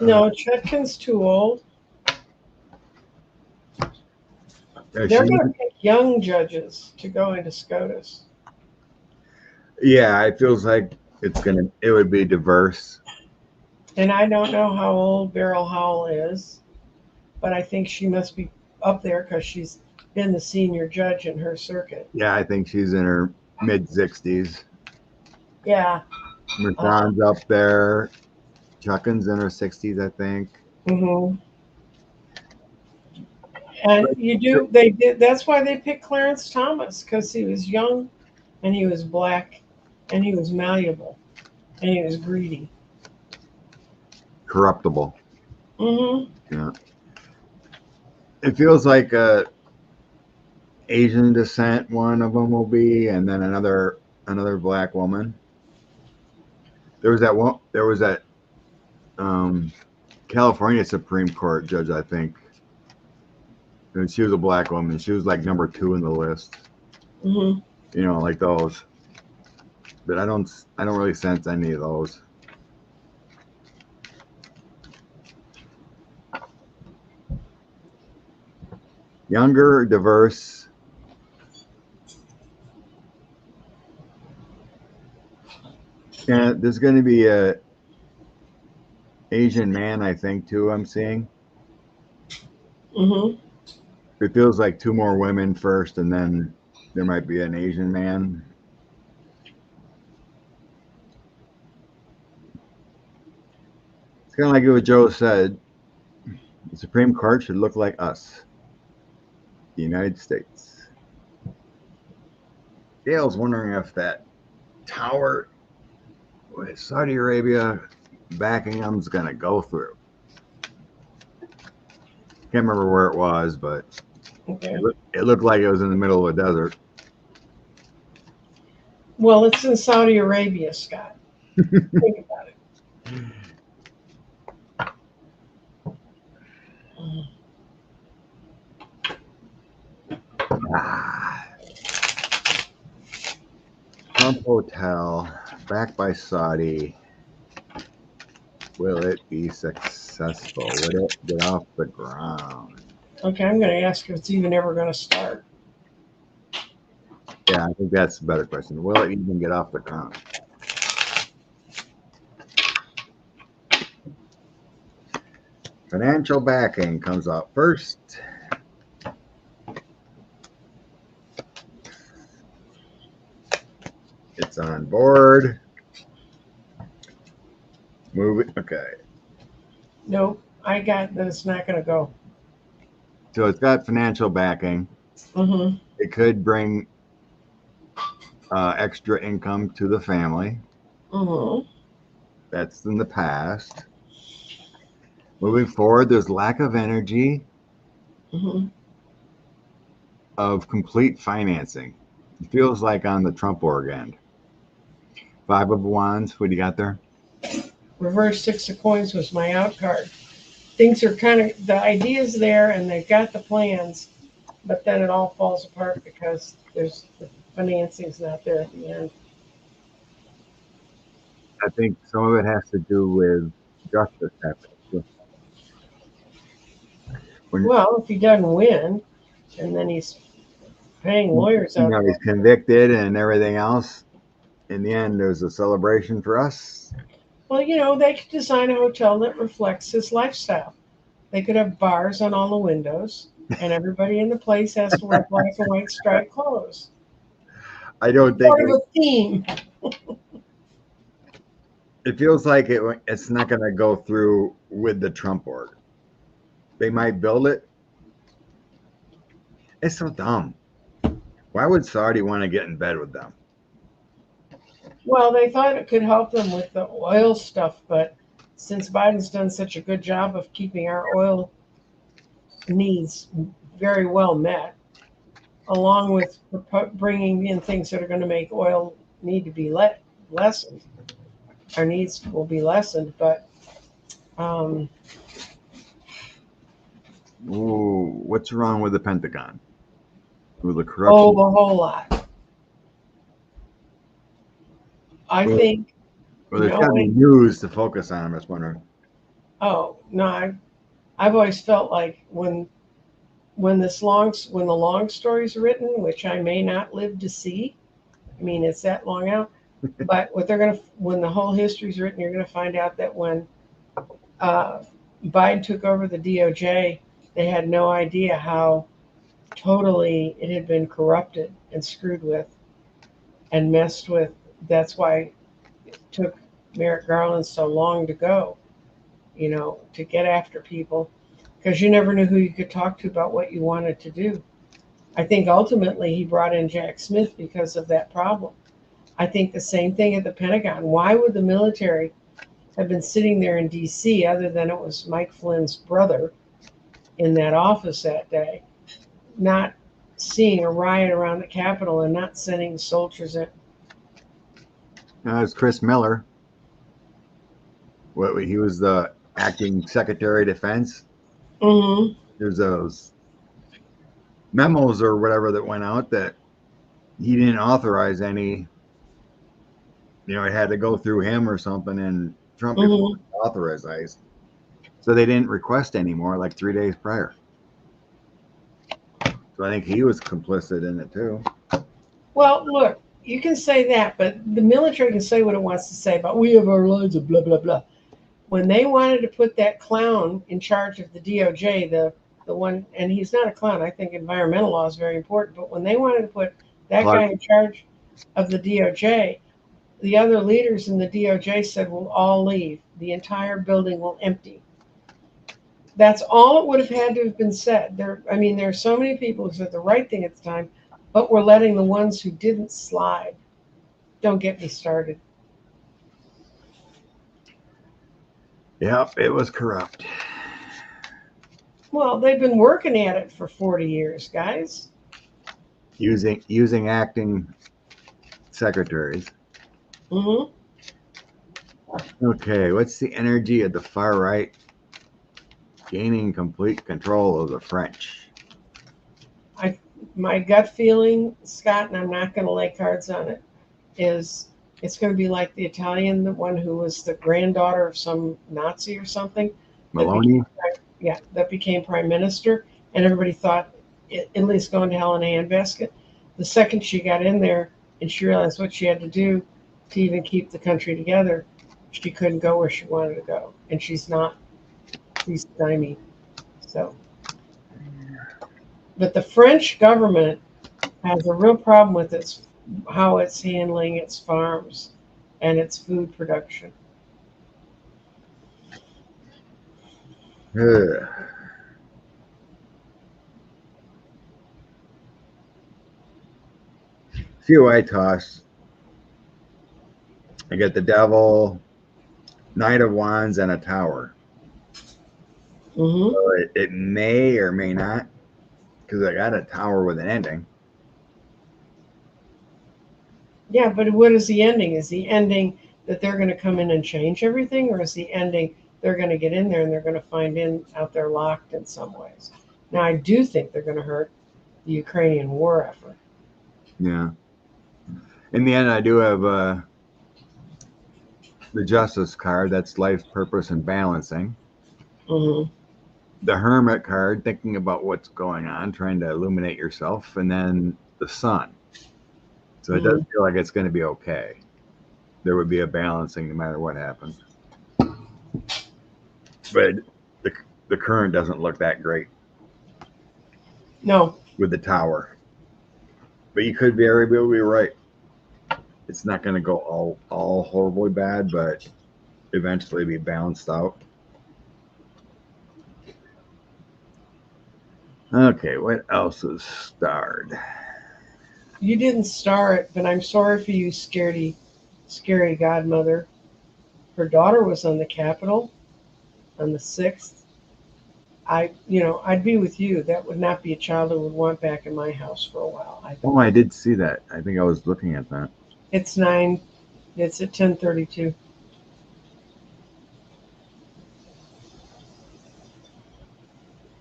No, Chutkin's too old. They're going to pick young judges to go into SCOTUS. Yeah, it feels like it would be diverse. And I don't know how old Beryl Howell is, but I think she must be up there because she's been the senior judge in her circuit. Yeah, I think she's in her mid-60s. Yeah. Mershon's up there. Chuckin's in her 60s, I think. Mm-hmm. And that's why they picked Clarence Thomas, because he was young and he was black and he was malleable and he was greedy. Corruptible. Mm-hmm. Yeah. It feels like Asian descent one of them will be, and then another black woman. There was that California Supreme Court judge, I think. And she was a black woman. She was like number 2 in the list. Mm-hmm. Like those. But I don't really sense any of those. Younger, diverse. And there's going to be a Asian man, I think, too. I'm seeing. Mm-hmm. It feels like two more women first, and then there might be an Asian man. It's kind of like what Joe said. The Supreme Court should look like us, the United States. Dale's wondering if that tower with Saudi Arabia backing them is going to go through. Can't remember where it was, but Okay. it looked like it was in the middle of a desert. Well, it's in Saudi Arabia, Scott. Think about it. Trump Hotel, backed by Saudi. Will it be successful? Will it get off the ground? Okay, I'm going to ask if it's even ever going to start. Yeah, I think that's a better question. Will it even get off the ground? Financial backing comes up first. It's on board. Move it. Okay. Nope, I got that it's not going to go. So it's got financial backing. Mm-hmm. It could bring extra income to the family. Mm-hmm. That's in the past. Moving forward, there's lack of energy, Mm-hmm. of complete financing. It feels like on the Trump org end. Five of Wands. What do you got there? Reverse Six of Coins was my out card. Things are kind of, the idea's there and they've got the plans, but then it all falls apart because there's the financing's not there at the end. I think some of it has to do with justice happening. Well, if he doesn't win and then he's paying lawyers out He's convicted and everything else. In the end, there's a celebration for us. well, they could design a hotel that reflects his lifestyle. They could have bars on all the windows, and everybody in the place has to wear black and white striped clothes. I don't think Part of a theme. it feels like it's not going to go through with the Trump org. They might build it. It's so dumb. Why would Saudi want to get in bed with them? Well, they thought it could help them with the oil stuff, but since Biden's done such a good job of keeping our oil needs very well met, along with bringing in things that are going to make oil need to be lessened, our needs will be lessened. But Ooh, what's wrong with the Pentagon? With the oh, corruption? a whole lot. I think. Well, there's got to be news to focus on. I'm just wondering. Oh no, I've always felt like when the long story's written, which I may not live to see. I mean, it's that long out. But when the whole history's written, you're gonna find out that when Biden took over the DOJ, they had no idea how totally it had been corrupted and screwed with and messed with. That's why it took Merrick Garland so long to go, to get after people, because you never knew who you could talk to about what you wanted to do. I think ultimately he brought in Jack Smith because of that problem. I think the same thing at the Pentagon. Why would the military have been sitting there in D.C. other than it was Mike Flynn's brother in that office that day, not seeing a riot around the Capitol and not sending soldiers in? It's Chris Miller. He was the acting Secretary of Defense. Mm-hmm. There's those memos or whatever that went out that he didn't authorize any. It had to go through him or something, and Trump authorized. So they didn't request anymore like 3 days prior. So I think he was complicit in it too. Well, look, you can say that, but the military can say what it wants to say about we have our lines of blah blah blah. When they wanted to put that clown in charge of the DOJ, the one, and he's not a clown. I think environmental law is very important, but when they wanted to put that Clark. guy in charge of the DOJ, the other leaders in the DOJ said, "We'll all leave. The entire building will empty." That's all it would have had to have been said. I mean, there are so many people who said the right thing at the time, but we're letting the ones who didn't slide. Don't get me started. Yep, it was corrupt. Well, they've been working at it for 40 years, guys. Using acting secretaries. Mm-hmm. Okay, what's the energy of the far right gaining complete control of the French? My gut feeling, Scott, and I'm not going to lay cards on it, is it's going to be like the Italian, the one who was the granddaughter of some Nazi or something. Melania? That became prime minister, and everybody thought at least going to hell in a handbasket. The second she got in there and she realized what she had to do to even keep the country together, she couldn't go where she wanted to go, and she's not. She's stymied. So, but the French government has a real problem with how it's handling its farms and its food production. Ugh. Few I toss. I get the devil, Knight of Wands, and a tower. Mm-hmm. So it may or may not, because I got a tower with an ending. Yeah, but what is the ending? Is the ending that they're going to come in and change everything, or is the ending they're going to get in there and they're going to find out there locked in some ways? Now, I do think they're going to hurt the Ukrainian war effort. Yeah. In the end, I do have the Justice card. That's life, purpose, and balancing. Mm-hmm. The Hermit card, thinking about what's going on, trying to illuminate yourself, and then the Sun. So it does feel like it's going to be okay. There would be a balancing no matter what happens. But the current doesn't look that great. No. With the tower. But you could very well be right. It's not going to go all horribly bad, but eventually be balanced out. Okay, what else is starred? You didn't star it, but I'm sorry for you, scary godmother. Her daughter was on the Capitol on the 6th. I'd be with you. That would not be a child I would want back in my house for a while. Oh, I did see that. I think I was looking at that. It's 9. It's at 10:32.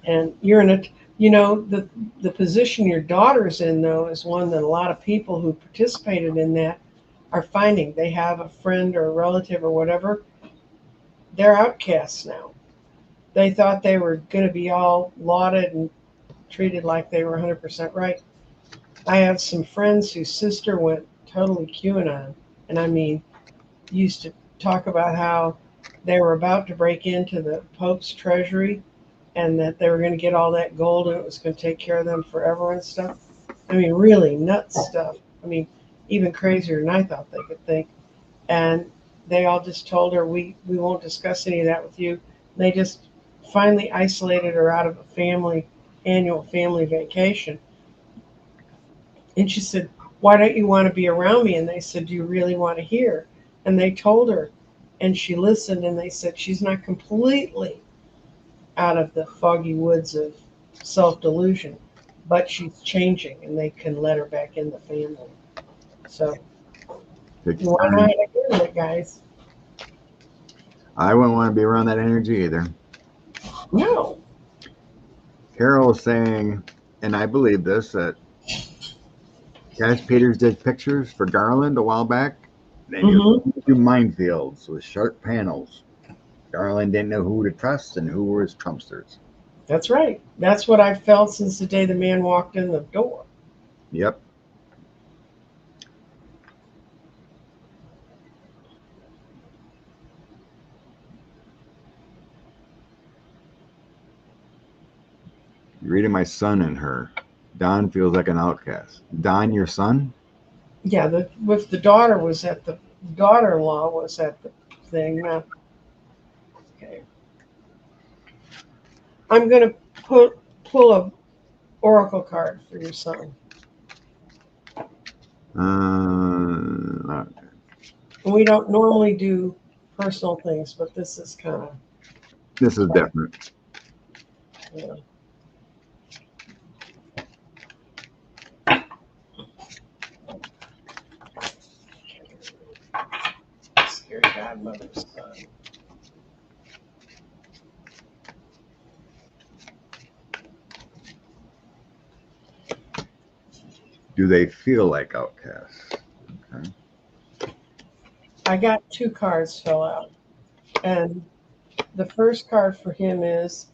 And you're in a, the position your daughter's in, though, is one that a lot of people who participated in that are finding. They have a friend or a relative or whatever. They're outcasts now. They thought they were going to be all lauded and treated like they were 100% right. I have some friends whose sister went totally QAnon, and I mean, used to talk about how they were about to break into the Pope's treasury and that they were going to get all that gold and it was going to take care of them forever and stuff. I mean, really nuts stuff. I mean, even crazier than I thought they could think. And they all just told her, we won't discuss any of that with you. They just finally isolated her out of a annual family vacation. And she said, why don't you want to be around me? And they said, do you really want to hear? And they told her, and she listened, and they said she's not completely out of the foggy woods of self-delusion, but she's changing, and they can let her back in the family. So why not again, it, guys? I wouldn't want to be around that energy either. No. Carol is saying, and I believe this, that Cass Peters did pictures for Garland a while back. Then you do minefields with sharp panels. Garland didn't know who to trust and who were his Trumpsters. That's right. That's what I've felt since the day the man walked in the door. Yep. You're reading my son and her. Don feels like an outcast. Don, your son? Yeah, with the daughter was at the daughter-in-law was at the thing. Okay, I'm gonna pull a oracle card for your son. Okay. And we don't normally do personal things, but this is kind of, This is different. yeah. Scary godmother's son. Do they feel like outcasts? Okay. I got 2 cards fill out, and the first card for him is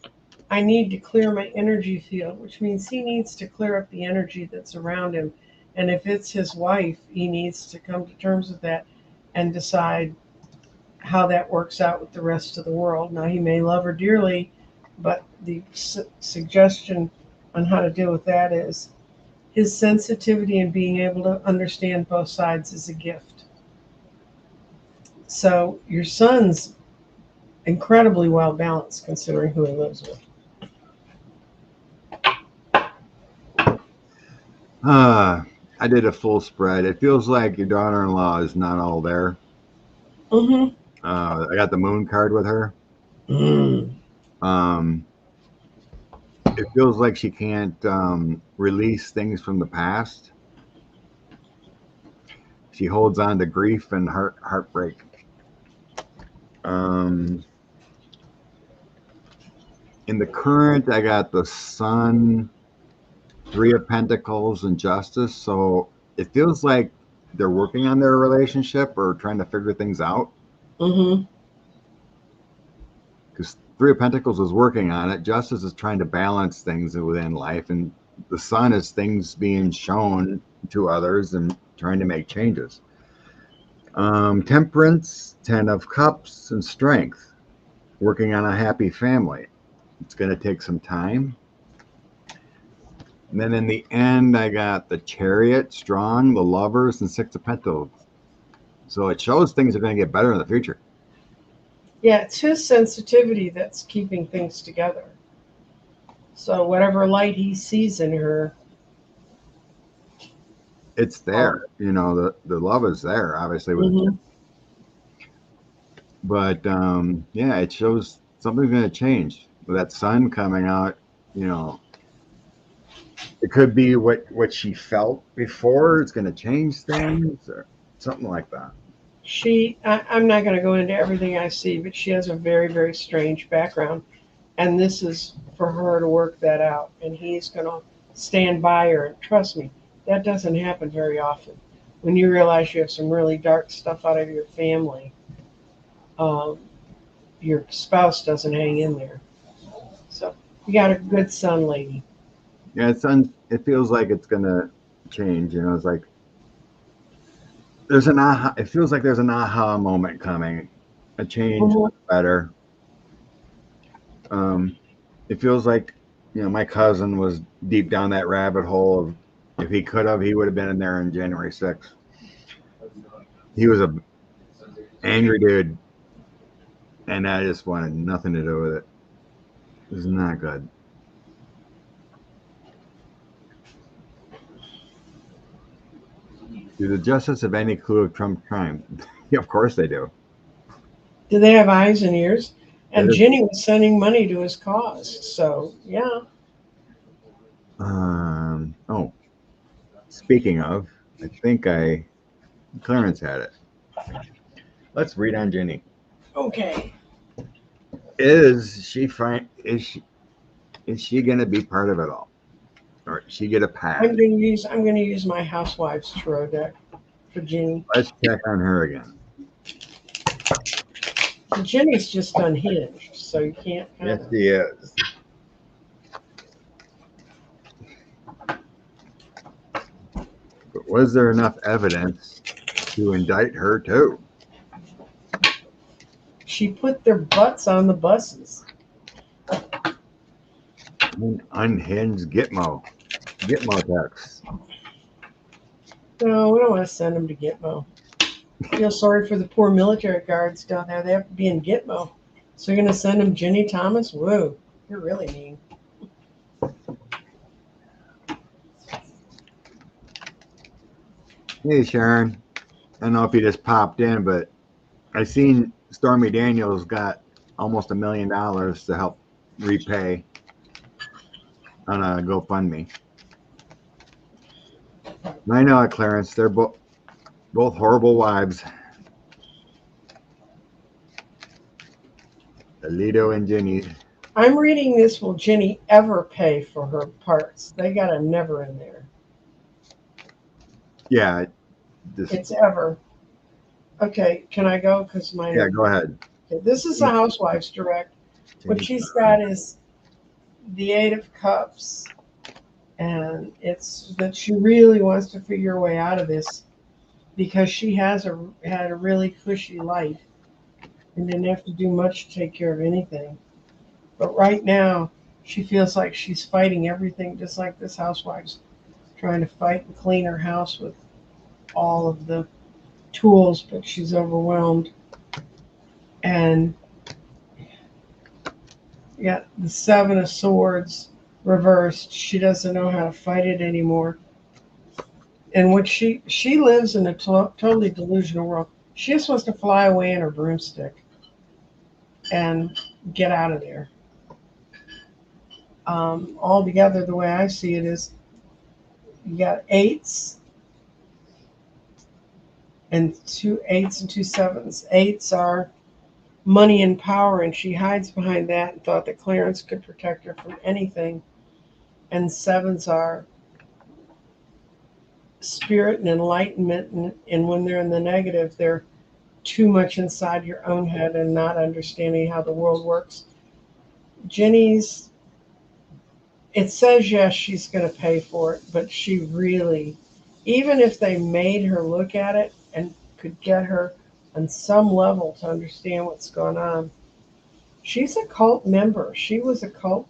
I need to clear my energy field, which means he needs to clear up the energy that's around him. And if it's his wife, he needs to come to terms with that and decide how that works out with the rest of the world. Now, he may love her dearly, but the suggestion on how to deal with that is his sensitivity and being able to understand both sides is a gift. So, your son's incredibly well balanced considering who he lives with. I did a full spread. It feels like your daughter-in-law is not all there. Mm-hmm. I got the moon card with her. Mm. It feels like she can't release things from the past. She holds on to grief and heartbreak. In the current, I got the Sun, 3 of Pentacles, and Justice. So it feels like they're working on their relationship or trying to figure things out. Mm-hmm. Because 3 of Pentacles is working on it. Justice is trying to balance things within life, and the Sun is things being shown to others and trying to make changes. Temperance, 10 of Cups, and Strength, working on a happy family. It's going to take some time. And then in the end, I got the Chariot, Strong, the Lovers, and 6 of Pentacles. So it shows things are going to get better in the future. Yeah, it's his sensitivity that's keeping things together. So whatever light he sees in her, It's there. You know, the love is there, obviously. mm-hmm. But yeah, it shows something's going to change. With that sun coming out, you know, it could be what she felt before. It's going to change things or something like that. I'm not going to go into everything I see, but she has a very, very strange background. And this is for her to work that out. And he's going to stand by her. And trust me, that doesn't happen very often. When you realize you have some really dark stuff out of your family, your spouse doesn't hang in there. So you got a good son, lady. Yeah, it feels like it's going to change. You know, it's like it feels like there's an aha moment coming, a change for the better. It feels like, you know, my cousin was deep down that rabbit hole of, if he could have, he would have been in there on January 6th. He was a angry dude, and I just wanted nothing to do with it. It was not good. Do the Justice have any clue of Trump's crime? Yeah, of course they do. Do they have eyes and ears? And That is- Ginny was sending money to his cause. So, yeah. Oh, speaking of, I think Clarence had it. Let's read on Ginny. Okay. Is she going to be part of it all, or she get a pass? I'm going to use my Housewives Tarot deck for Ginny. Let's check on her again. Ginny's just unhinged, so you can't. Yes, she is. was there enough evidence to indict her too? She put their butts on the buses. An unhinged Gitmo text. No, we don't want to send them to Gitmo. Feel sorry for the poor military guards down there. They have to be in Gitmo. So you're going to send them Ginny Thomas? Whoa, you're really mean. Hey Sharon, I don't know if you just popped in, but I seen Stormy Daniels got almost $1 million to help repay on a GoFundMe. I know it, Clarence. They're both horrible wives. Alito and Ginny. I'm reading this. Will Ginny ever pay for her parts? They got a never in there. Yeah. It's ever. Okay, can I go? Because mine. Yeah, go ahead. Okay, this is a Housewives Direct. What she's got is the Eight of Cups. And it's that she really wants to figure her way out of this because she had a really cushy life and didn't have to do much to take care of anything. But right now, she feels like she's fighting everything, just like this housewife's trying to fight and clean her house with all of the tools, but she's overwhelmed. And yeah, the Seven of Swords reversed. She doesn't know how to fight it anymore. And what she lives in a totally delusional world. She just wants to fly away in her broomstick and get out of there. Altogether, the way I see it is you got eights and two eights and two sevens. Eights are money and power, and she hides behind that and thought that Clarence could protect her from anything. And sevens are spirit and enlightenment, and when they're in the negative, they're too much inside your own head and not understanding how the world works. Ginny's, it says yes, she's going to pay for it, but she really, even if they made her look at it and could get her on some level to understand what's going on, she's a cult member. She was a cult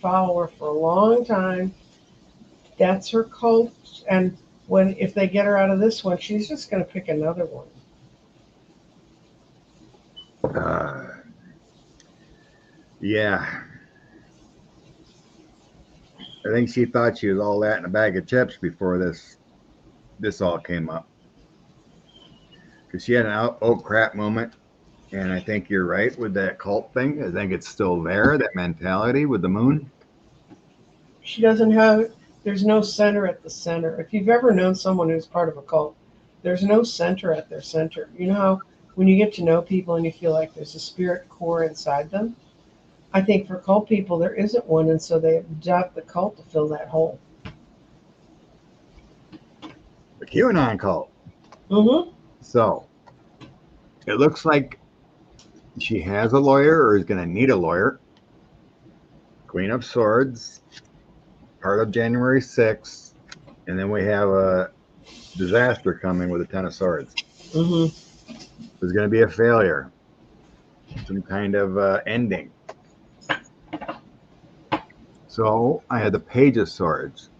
follower for a long time. That's her cult, and if they get her out of this one, she's just going to pick another one. Yeah. I think she thought she was all that in a bag of chips before this all came up. Because she had an oh crap moment, and I think you're right with that cult thing. I think it's still there, that mentality with the moon. She doesn't have, there's no center at the center. If you've ever known someone who's part of a cult, there's no center at their center. You know how when you get to know people and you feel like there's a spirit core inside them? I think for cult people, there isn't one, and so they adopt the cult to fill that hole. The QAnon cult. Mm-hmm. So, it looks like she has a lawyer or is going to need a lawyer. Queen of Swords, part of January 6th, and then we have a disaster coming with the Ten of Swords. Mm-hmm. There's going to be a failure, some kind of ending. So I had the Page of Swords.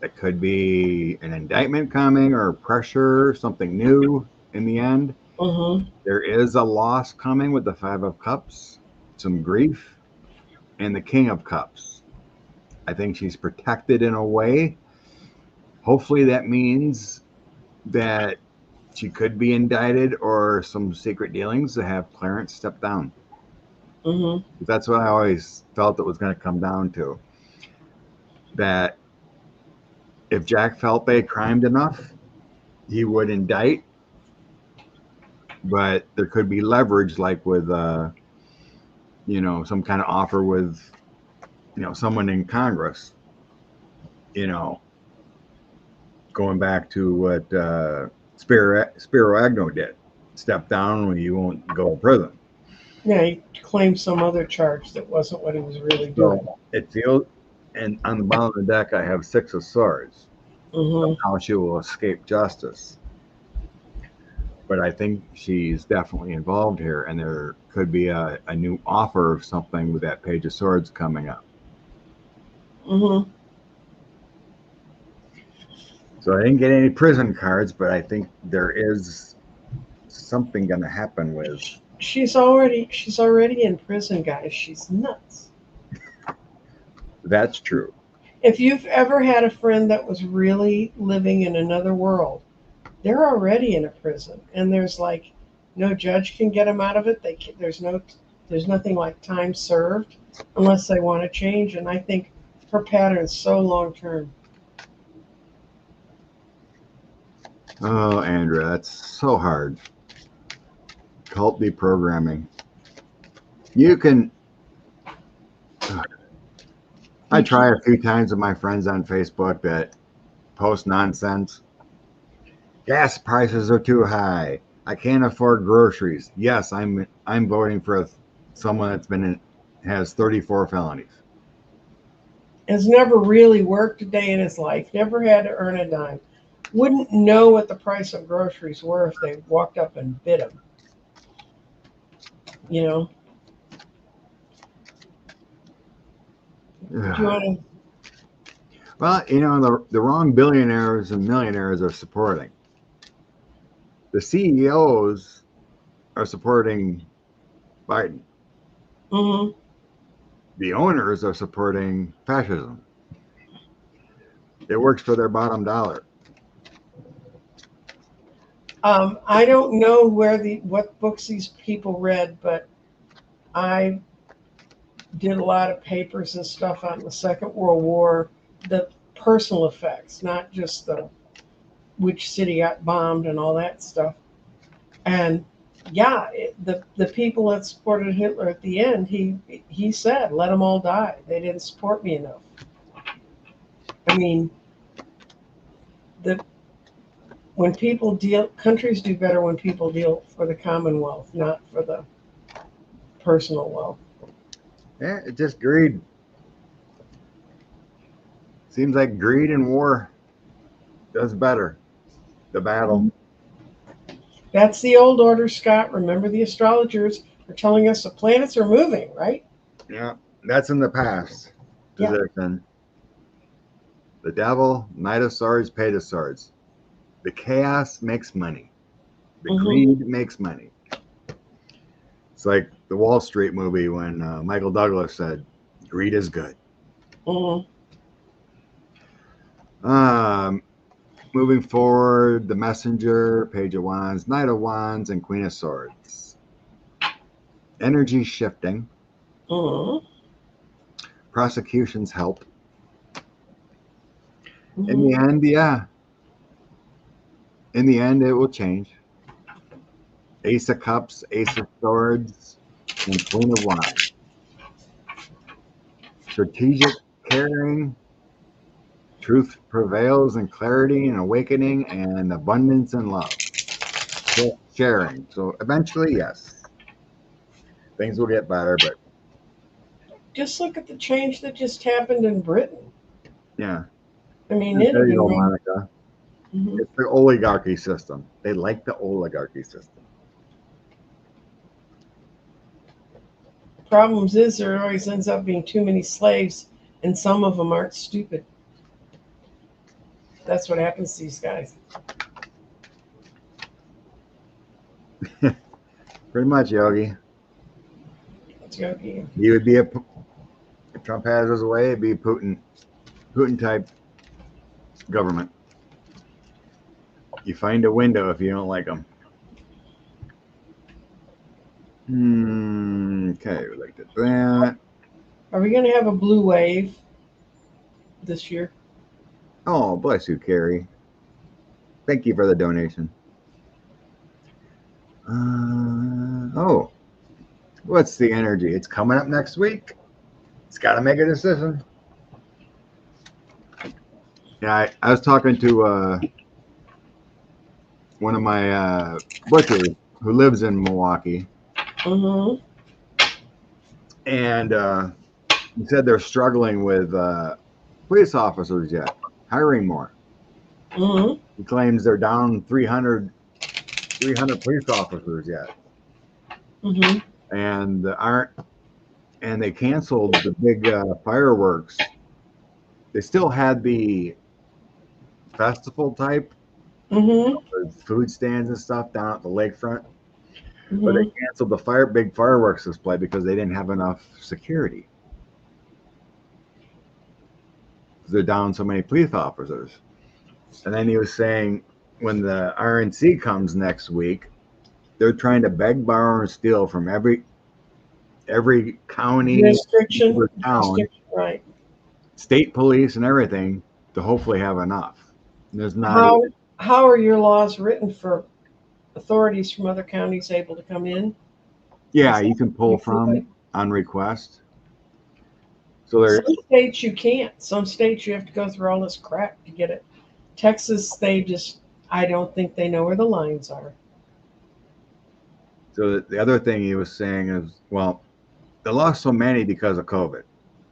That could be an indictment coming or pressure, something new in the end. Mm-hmm. There is a loss coming with the Five of Cups, some grief, and the King of Cups. I think she's protected in a way. Hopefully that means that she could be indicted or some secret dealings to have Clarence step down. Mm-hmm. That's what I always felt it was going to come down to. That if Jack felt they crimed enough, he would indict. But there could be leverage, like with, some kind of offer with, someone in Congress. Going back to what Spiro Agnew did, step down when you won't go to prison. Yeah, he claimed some other charge that wasn't what he was really doing. So it feels, and on the bottom of the deck, I have Six of Swords. Mm-hmm. How she will escape justice. But I think she's definitely involved here, and there could be a new offer of something with that Page of Swords coming up. Mm-hmm. So I didn't get any prison cards, but I think there is something going to happen with. She's already in prison, guys. She's nuts. That's true. If you've ever had a friend that was really living in another world, they're already in a prison, and there's like no judge can get them out of it. There's nothing like time served unless they want to change. And I think her pattern's so long term. Oh, Andrea, that's so hard. Cult deprogramming. You can. I try a few times with my friends on Facebook that post nonsense. Gas prices are too high. I can't afford groceries. Yes, I'm voting for someone has 34 felonies. Has never really worked a day in his life. Never had to earn a dime. Wouldn't know what the price of groceries were if they walked up and bid them. You know. Do you want to? Well, the wrong billionaires and millionaires are supporting. The CEOs are supporting Biden. Mm-hmm. The owners are supporting fascism. It works for their bottom dollar. I don't know what books these people read, but I did a lot of papers and stuff on the Second World War, the personal effects, not just the which city got bombed and all that stuff. And yeah, the people that supported Hitler at the end, he said, "Let them all die. They didn't support me enough." I mean, the when people deal, countries do better when people deal for the commonwealth, not for the personal wealth. Yeah, it's just greed. Seems like greed and war does better. The battle. That's the old order, Scott. Remember, the astrologers are telling us the planets are moving, right? Yeah, that's in the past Yeah. position. The devil, Knight of Swords, Page of Swords. The chaos makes money. The greed makes money. It's like the Wall Street movie when Michael Douglas said, "Greed is good." Mm-hmm. Moving forward, the Messenger, Page of Wands, Knight of Wands, and Queen of Swords. Energy shifting. Mm-hmm. Prosecutions help. Mm-hmm. In the end, yeah. In the end, it will change. Ace of Cups, Ace of Swords, and Queen of Wands. Strategic caring. Truth prevails and clarity and awakening and abundance and love. Sharing. So eventually, yes, things will get better, but Just look at the change that just happened in Britain. yeah. I mean, it There had you been go, going. Monica. Mm-hmm. It's the oligarchy system. They like the oligarchy system. Problems is there always ends up being too many slaves, and some of them aren't stupid. That's what happens to these guys. Pretty much, Yogi. It's gonna be. He would be if Trump has his way, it'd be Putin type government. You find a window if you don't like them. Okay, we looked at that. Are we gonna have a blue wave this year? Oh, bless you, Carrie. Thank you for the donation. Oh, what's the energy? It's coming up next week. It's got to make a decision. Yeah, I was talking to one of my butchers who lives in Milwaukee, Mm-hmm. and he said they're struggling with police officers yet, hiring more. Mm-hmm. He claims they're down 300 police officers yet, Mm-hmm. and they canceled the big fireworks. They still had the festival type Mm-hmm. with food stands and stuff down at the lakefront, but they Mm-hmm. canceled the big fireworks display because they didn't have enough security. They're down so many police officers. And then he was saying when the RNC comes next week, they're trying to beg, borrow, and steal from every county, Jurisdiction. every town, Jurisdiction. Right. state police, and everything to hopefully have enough. And there's not How even. how are your laws written for authorities from other counties able to come in? Yeah, Is that you can you pull feel? from on request. So they're Some states you can't. Some states you have to go through all this crap to get it. Texas, I don't think they know where the lines are. so the other thing he was saying is, well, they lost so many because of COVID.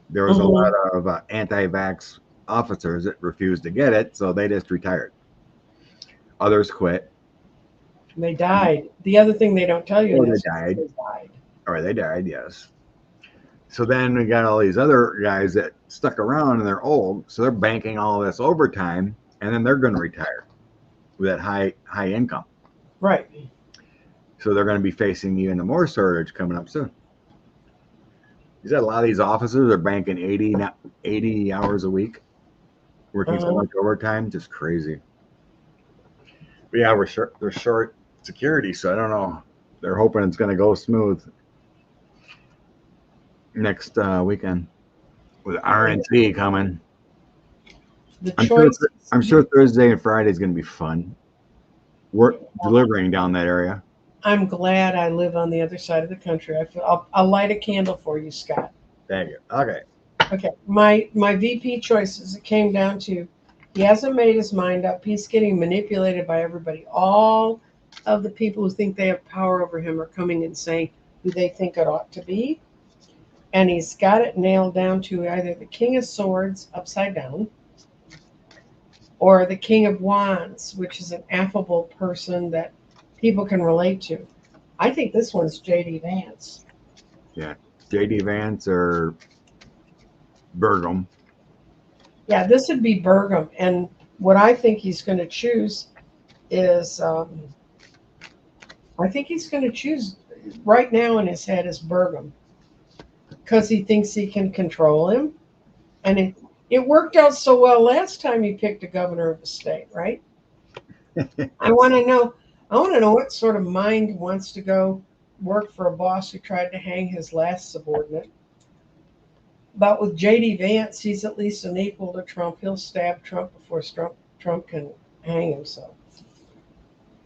There was a lot Hmm. of anti-vax officers that refused to get it, so they just retired. Others quit, They died. The other thing they don't tell you in or they this is died, they died. or they died. Yes. So then we got all these other guys that stuck around and they're old, so they're banking all this overtime, and then they're going to retire with that high income. Right. So they're going to be facing even more shortage coming up soon. You said a lot of these officers are banking 80 hours a week, working so Uh-huh. much overtime, just crazy. But yeah, they're short security, so I don't know. They're hoping it's going to go smooth next weekend with RNC coming. The I'm sure. choice. I'm sure Thursday and Friday is going to be fun. We're delivering down that area. I'm glad I live on the other side of the country. I'll light a candle for you, Scott. Thank you. Okay. Okay, my VP choices. It came down to he hasn't made his mind up. He's getting manipulated by everybody. All of the people who think they have power over him are coming and saying who they think it ought to be, and he's got it nailed down to either the King of Swords upside down or the King of Wands, which is an affable person that people can relate to. I think this one's JD Vance. Yeah. JD Vance or Burgum. Yeah, this would be Bergam. And what I think he's going to choose is, I think he's going to choose right now in his head is Bergam because he thinks he can control him. And it worked out so well last time he picked a governor of a state, right? I want to know. I want to know what sort of mind wants to go work for a boss who tried to hang his last subordinate. But with JD Vance, he's at least an equal to Trump. He'll stab Trump before Trump can hang himself.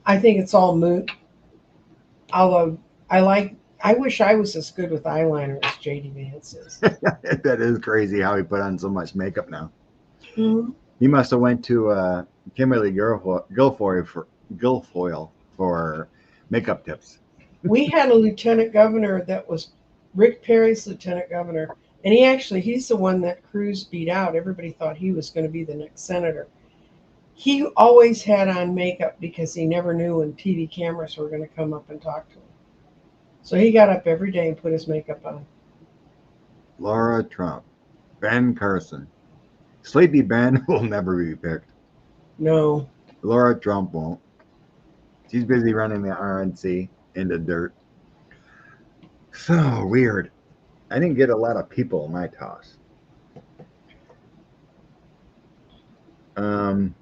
I think it's all moot. Although I wish I was as good with eyeliner as JD Vance is. That is crazy how he put on so much makeup now. Mm-hmm. He must have went to Kimberly Guilfoyle for makeup tips. We had a lieutenant governor that was Rick Perry's lieutenant governor, and he's the one that Cruz beat out. Everybody thought he was going to be the next senator. He always had on makeup because he never knew when TV cameras were going to come up and talk to him. So he got up every day and put his makeup on. Laura Trump. Ben Carson. Sleepy Ben will never be picked. No. Laura Trump won't. She's busy running the RNC in the dirt. So weird. I didn't get a lot of people in my toss. Um,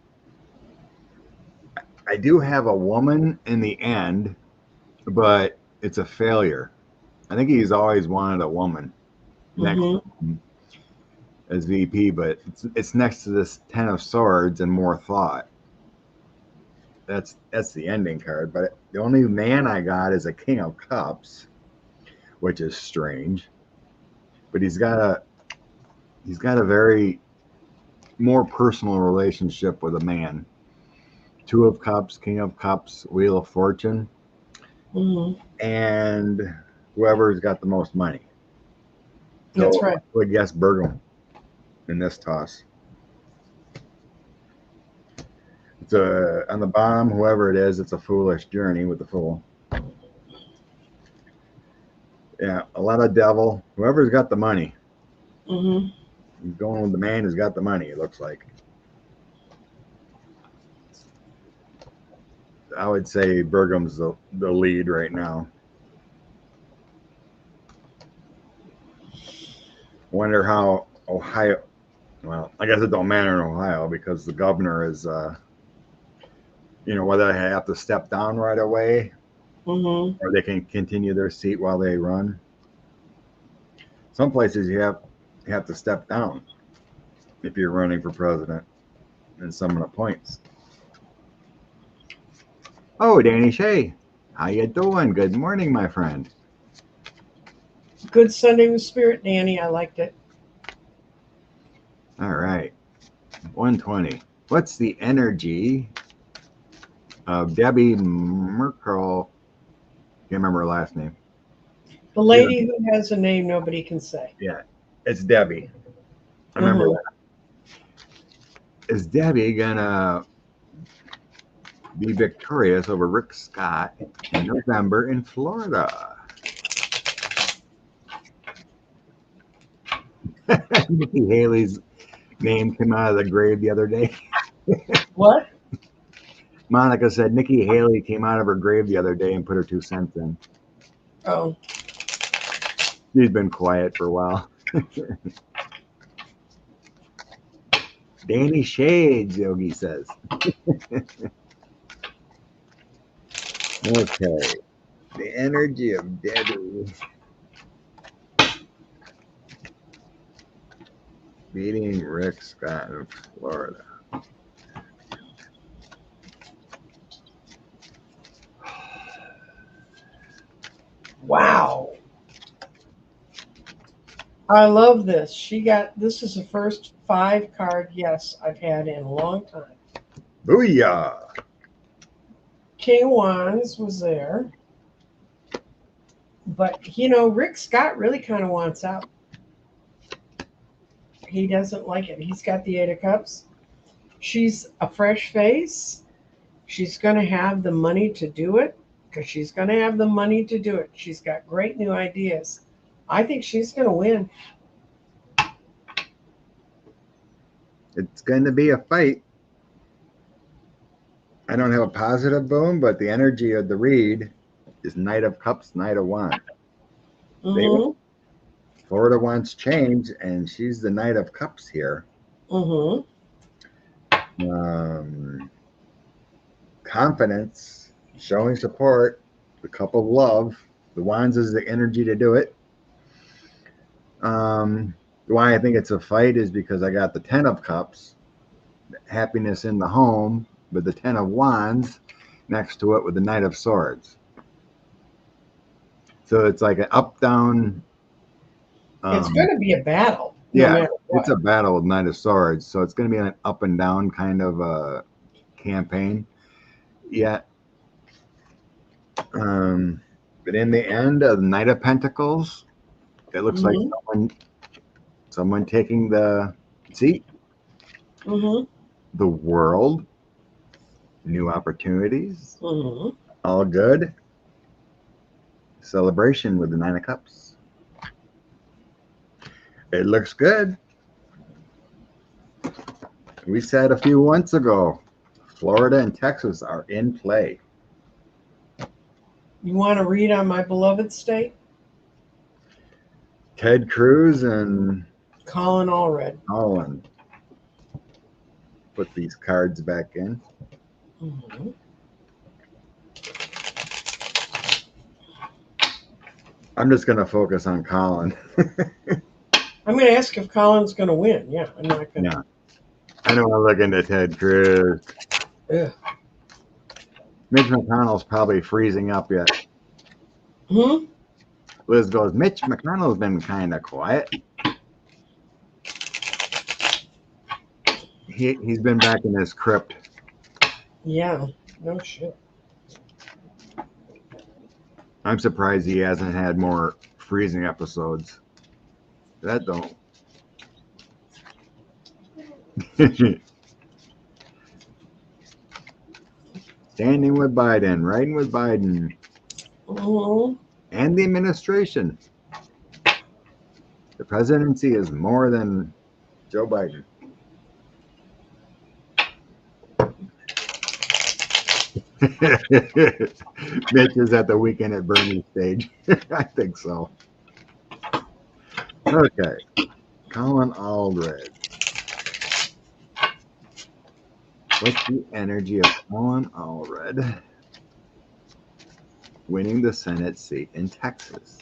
I do have a woman in the end, but it's a failure. I think he's always wanted a woman next Mm-hmm. to him as VP, but it's next to this Ten of Swords and more thought. That's the ending card. But the only man I got is a King of Cups, which is strange. But he's got a very more personal relationship with a man. Two of Cups, King of Cups, Wheel of Fortune, Mm-hmm. and whoever's got the most money. That's So right. I would guess Bergam in this toss. on the bottom, whoever it is, it's a foolish journey with the fool. Yeah, a lot of devil. Whoever's got the money. Mm-hmm. He's going with the man who's got the money, it looks like. I would say Burgum's the lead right now. Wonder how Ohio, well, I guess it don't matter in Ohio because the governor is, whether they have to step down right away Mm-hmm. or they can continue their seat while they run. Some places you have to step down if you're running for president and someone appoints. Oh, Danny Shea, how you doing? Good morning, my friend. Good Sunday with Spirit, Danny. I liked it. All right, 120. What's the energy of Debbie Merkel? Can't remember her last name. The lady who has a name nobody can say. Yeah, it's Debbie. I remember that. Is Debbie gonna be victorious over Rick Scott in November in Florida? Nikki Haley's name came out of the grave the other day. What? Monica said Nikki Haley came out of her grave the other day and put her 2 cents in. Oh. She's been quiet for a while. Danny Shades, Yogi says. Okay. The energy of Debbie beating Rick Scott in Florida. Wow. I love this. This is the first 5-card yes I've had in a long time. Booyah! King of Wands was there. But, Rick Scott really kind of wants out. He doesn't like it. He's got the 8 of Cups. She's a fresh face. She's going to have the money to do it because she's going to have the money to do it. She's got great new ideas. I think she's going to win. It's going to be a fight. I don't have a positive boom, but the energy of the read is Knight of Cups, Knight of Wands. Mm-hmm. Florida wants change, and she's the Knight of Cups here. Mm-hmm. Confidence, showing support, the Cup of Love. The Wands is the energy to do it. Why I think it's a fight is because I got the 10 of Cups, happiness in the home, with the 10 of Wands next to it with the Knight of Swords. So it's like an up-down. It's going to be a battle. Yeah, it's a battle with Knight of Swords. So it's going to be an up and down kind of a campaign. Yeah. But in the end, the Knight of Pentacles, it looks like someone taking the seat. Mm-hmm. The world, new opportunities, Mm-hmm. all good. Celebration with the 9 of Cups. It looks good. We said a few months ago, Florida and Texas are in play. You want to read on my beloved state? Ted Cruz and Colin Allred. Garland. Put these cards back in. Mm-hmm. I'm just going to focus on Colin. I'm going to ask if Colin's going to win. Yeah, I'm not going to. Yeah. I don't want to look into Ted Cruz. Ugh. Mitch McConnell's probably freezing up yet. Hmm? Liz goes, Mitch McConnell's been kind of quiet. He's been back in his crypt. Yeah, no shit. I'm surprised he hasn't had more freezing episodes. That don't. standing with Biden, riding with Biden, and the administration. The presidency is more than Joe Biden. Mitch is at the Weekend at Bernie's stage. I think so. Okay. Colin Aldred. What's the energy of Colin Allred winning the Senate seat in Texas?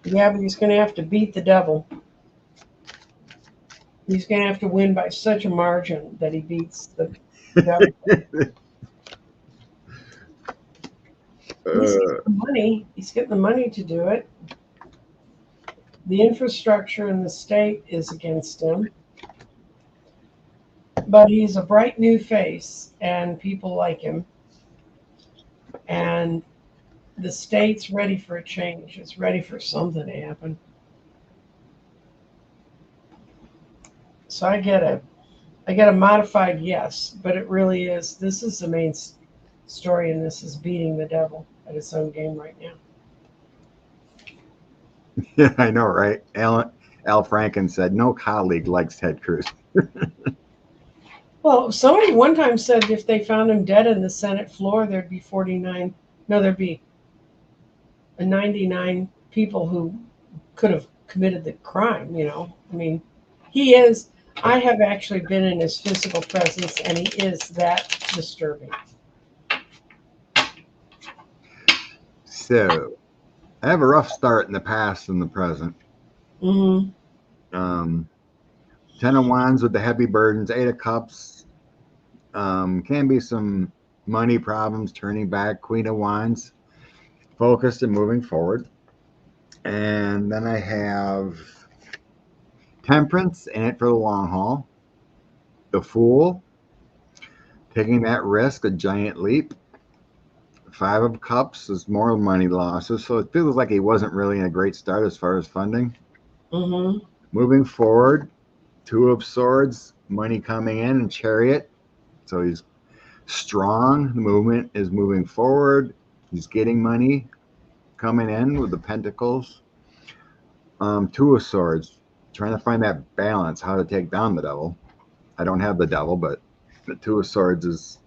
Yeah, but he's going to have to beat the devil. He's going to have to win by such a margin that he beats the devil. He's getting the money. He's getting the money to do it. The infrastructure in the state is against him. But he's a bright new face, and people like him. And the state's ready for a change. It's ready for something to happen. So I get a modified yes, but it really is. This is the main story, and this is beating the devil at his own game right now. Yeah, I know, right? Al Franken said no colleague likes Ted Cruz. Well, somebody one time said if they found him dead in the Senate floor, there'd be 99 people who could have committed the crime, you know. I mean, he is, I have actually been in his physical presence, and he is that disturbing. So, I have a rough start in the past and the present. Mm-hmm. 10 of Wands with the heavy burdens, 8 of Cups. Can be some money problems turning back. Queen of Wands, focused and moving forward. And then I have Temperance, in it for the long haul. The Fool, taking that risk, a giant leap. 5 of Cups is more money losses, so it feels like he wasn't really in a great start as far as funding. Mm-hmm. Moving forward, 2 of Swords, money coming in, and Chariot. So he's strong. The movement is moving forward. He's getting money coming in with the Pentacles. 2 of Swords, trying to find that balance, how to take down the devil. I don't have the devil, but the 2 of Swords is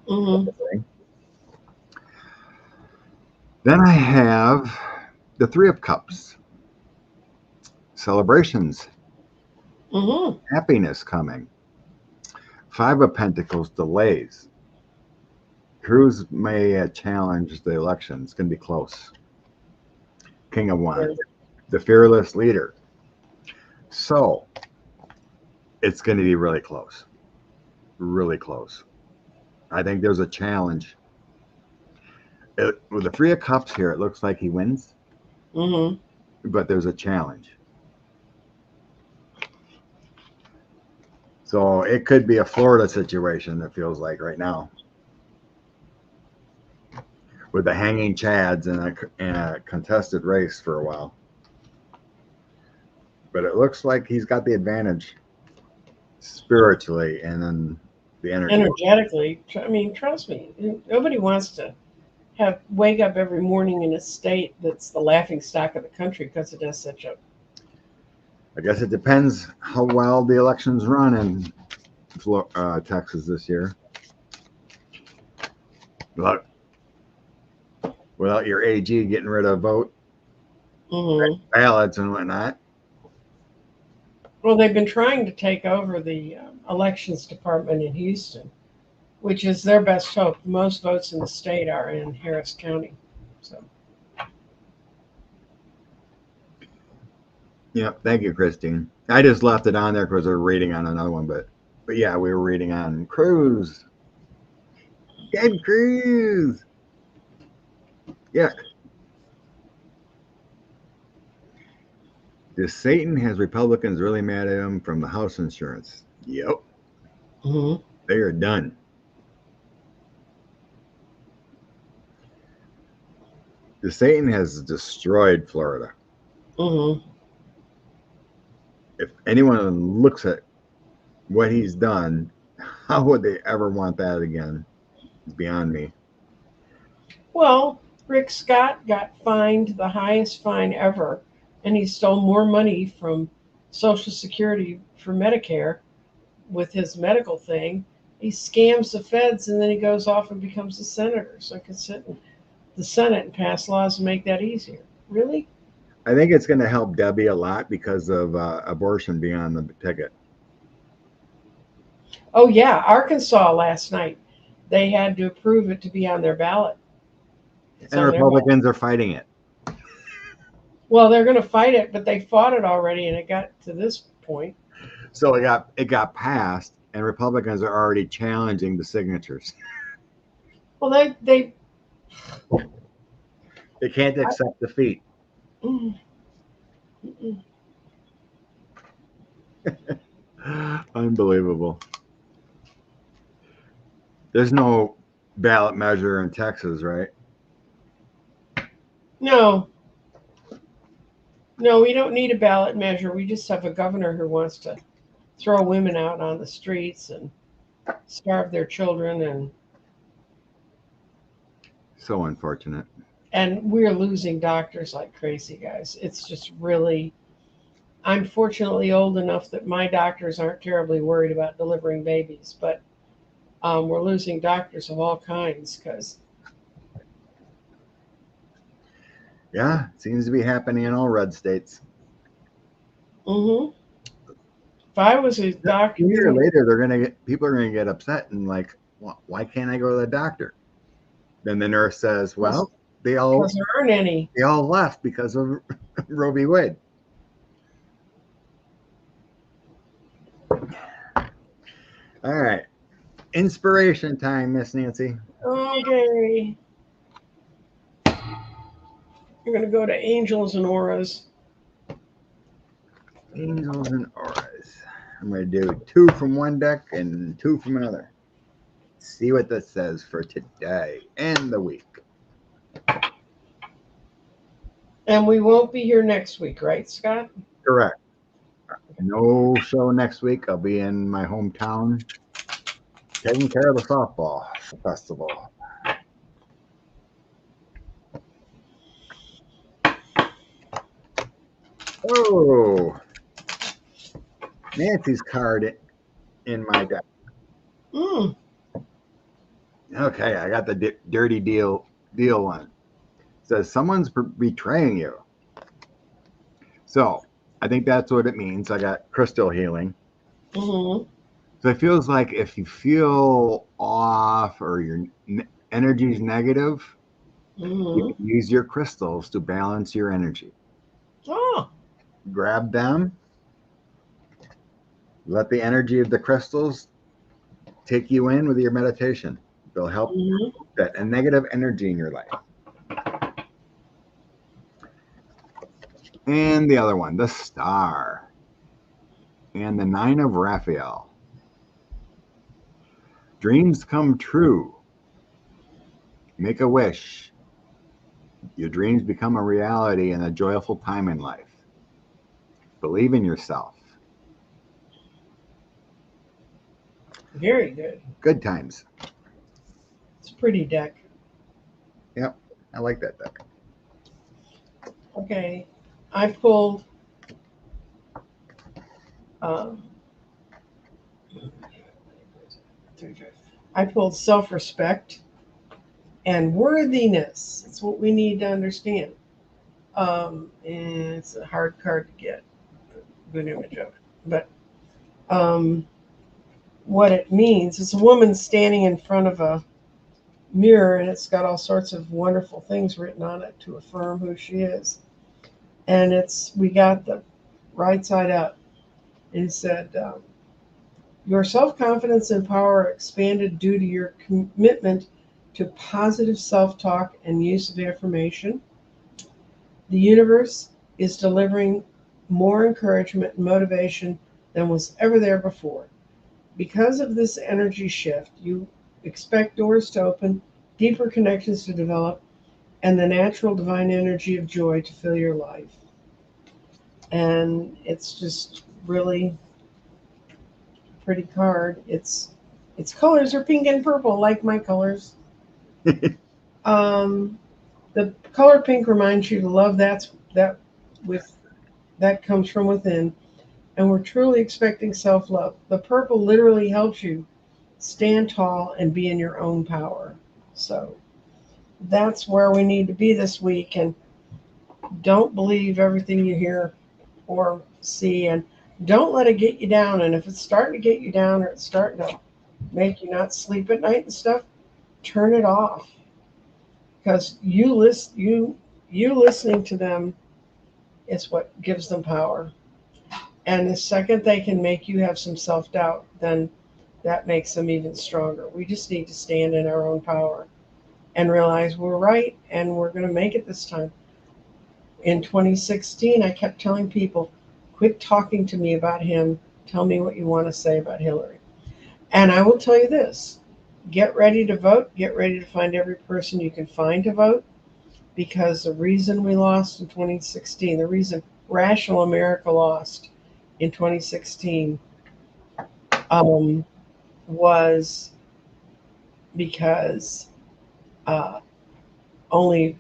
Mm-hmm. Then I have the 3 of Cups. Celebrations. Mm-hmm. Happiness coming. 5 of Pentacles, delays. Cruz may challenge the election. It's going to be close. King of Wands, the fearless leader. So it's going to be really close. Really close. I think there's a challenge. With the 3 of Cups here, it looks like he wins. Mm-hmm. But there's a challenge. So it could be a Florida situation, it feels like right now, with the hanging chads in a contested race for a while. But it looks like he's got the advantage spiritually and then the energy. Energetically, I mean, trust me, nobody wants to wake up every morning in a state that's the laughing stock of the country because it has such a. I guess it depends how well the elections run in Texas this year. Look, without your AG getting rid of ballots and whatnot. Well, they've been trying to take over the elections department in Houston, which is their best hope. Most votes in the state are in Harris County. So. Yeah, thank you, Christine. I just left it on there because we were reading on another one, but yeah, we were reading on Cruz. Ted Cruz. Yeah. Does Satan has Republicans really mad at him from the house insurance? Yep. Mm-hmm. They are done. The Satan has destroyed Florida. Mm-hmm. If anyone looks at what he's done, how would they ever want that again? It's beyond me. Well, Rick Scott got fined the highest fine ever, and he stole more money from Social Security for Medicare with his medical thing. He scams the feds, and then he goes off and becomes a senator, so he can sit in the Senate and pass laws and make that easier. Really? I think it's going to help Debbie a lot because of abortion being on the ticket. Oh yeah, Arkansas last night they had to approve it to be on their ballot. It's And on their ballot. Republicans are fighting it. Well, they're going to fight it, but they fought it already, and it got to this point. So it got passed, and Republicans are already challenging the signatures. Well, they can't accept defeat. Mm, mm. Unbelievable. There's no ballot measure in Texas, right? No, no, we don't need a ballot measure. We just have a governor who wants to throw women out on the streets and starve their children, So unfortunate. and we're losing doctors like crazy, guys. It's just really. I'm fortunately old enough that my doctors aren't terribly worried about delivering babies, but we're losing doctors of all kinds because. Yeah, it seems to be happening in all red states. Mm-hmm. If I was a doctor, A year later, people are gonna get upset and like, well, why can't I go to the doctor? Then the nurse says, well, they all because there aren't any. left because of Roe v. Wade. All right, inspiration time, Miss Nancy. Okay. You're going to go to angels and auras. Angels and auras. I'm going to do 2 from one deck and 2 from another. See what this says for today and the week. And we won't be here next week, right, Scott? Correct. No show next week. I'll be in my hometown taking care of the softball festival. Oh, Nancy's card in my deck. Mm. Okay, I got the dirty deal one. It says someone's betraying you. So I think that's what it means. I got crystal healing. Mm-hmm. So it feels like if you feel off or your energy is negative, you can use your crystals to balance your energy. Oh. Grab them. Let the energy of the crystals take you in with your meditation. They'll help that a negative energy in your life. And the other one, the Star. And the 9 of Raphael. Dreams come true. Make a wish. Your dreams become a reality and a joyful time in life. Believe in yourself. Very good. Good times. It's a pretty deck. Yep, I like that deck. Okay, I pulled self-respect and worthiness. That's what we need to understand. And it's a hard card to get a good image of it. But what it means is a woman standing in front of a mirror, and it's got all sorts of wonderful things written on it to affirm who she is. And we got the right side up. It said, your self-confidence and power are expanded due to your commitment to positive self-talk and use of affirmation. The universe is delivering more encouragement and motivation than was ever there before. Because of this energy shift, you expect doors to open, deeper connections to develop, and the natural divine energy of joy to fill your life. And it's just really pretty card. Its colors are pink and purple, like my colors. Um, the color pink reminds you to love with that comes from within, and we're truly expecting self-love. The purple literally helps you stand tall and be in your own power. So that's where we need to be this week. And don't believe everything you hear or see, and don't let it get you down. And if it's starting to get you down or it's starting to make you not sleep at night and stuff, turn it off, because you listening to them is what gives them power. And the second they can make you have some self-doubt, then that makes them even stronger. We just need to stand in our own power and realize we're right and we're going to make it this time. In 2016, I kept telling people, quit talking to me about him. Tell me what you want to say about Hillary. And I will tell you this, get ready to vote. Get ready to find every person you can find to vote, because the reason we lost in 2016, the reason rational America lost in 2016 was because uh, only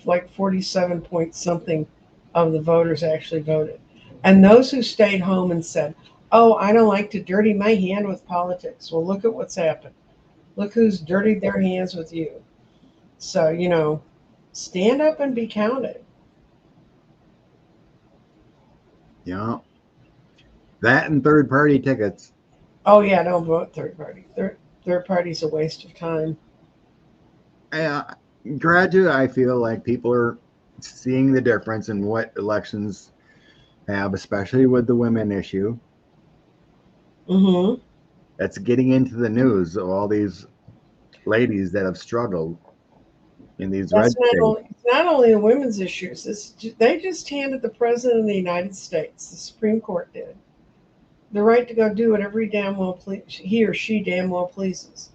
like 47 point something of the voters actually voted. And those who stayed home and said, oh, I don't like to dirty my hand with politics. Well, look at what's happened. Look who's dirtied their hands with you. So, stand up and be counted. Yeah. That and third party tickets. Oh, yeah, don't vote third party. Third party's a waste of time. Yeah. Gradually, I feel like people are seeing the difference in what elections have, especially with the women issue. Mm-hmm. That's getting into the news of all these ladies that have struggled in these red states. It's not only the women's issues. They just handed the president of the United States, the Supreme Court did, the right to go do whatever he or she damn well pleases.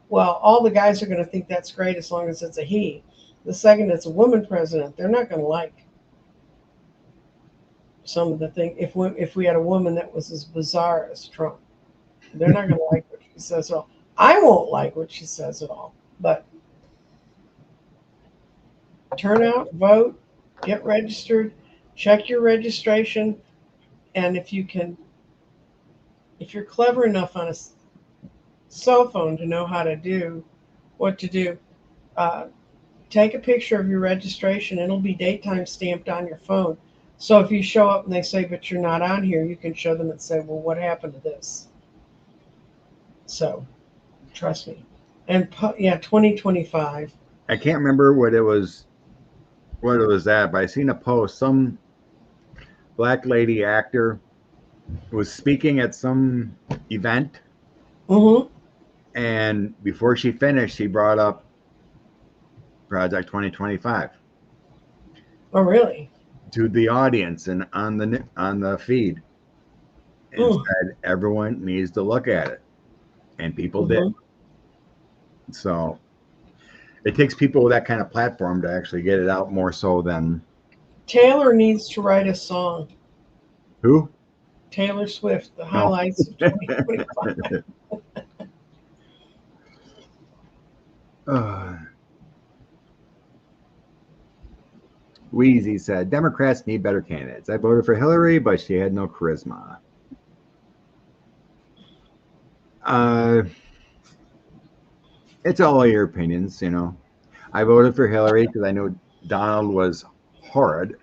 Well, all the guys are going to think that's great as long as it's a he. The second it's a woman president, they're not going to like some of the things. If we had a woman that was as bizarre as Trump, they're not going to like what she says at all. I won't like what she says at all. But turn out, vote, get registered, check your registration, and if you're clever enough on a cell phone to know how to do what to do, uh, take a picture of your registration. It'll be daytime stamped on your phone. So if you show up and they say, but you're not on here, you can show them and say, well, what happened to this? So trust me. And yeah, 2025. I can't remember what it was at, but I seen a post. Some black lady actor was speaking at some event, Mm-hmm. and before she finished, she brought up Project 2025 Oh, really? to the audience and on the feed, and Mm. said everyone needs to look at it, and people did. Mm-hmm. So it takes people with that kind of platform to actually get it out more so than Taylor needs to write a song. who? Taylor Swift, the No. highlights of 2025. Wheezy said Democrats need better candidates. I voted for Hillary, but she had no charisma. It's all your opinions, I voted for Hillary because I know Donald was horrid.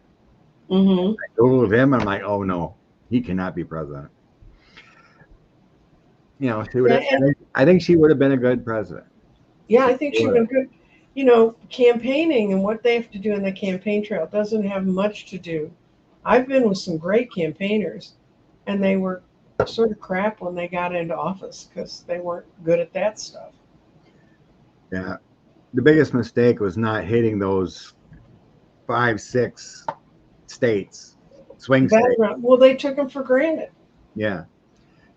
Mm-hmm. I Googled him and I'm like, oh no, he cannot be president. She would Yeah, have, I think she would have been a good president. yeah, I think she's been good. Campaigning and what they have to do in the campaign trail doesn't have much to do. I've been with some great campaigners, and they were sort of crap when they got into office because they weren't good at that stuff. Yeah. The biggest mistake was not hitting those 5, 6 states, swing states. Well, they took them for granted. Yeah.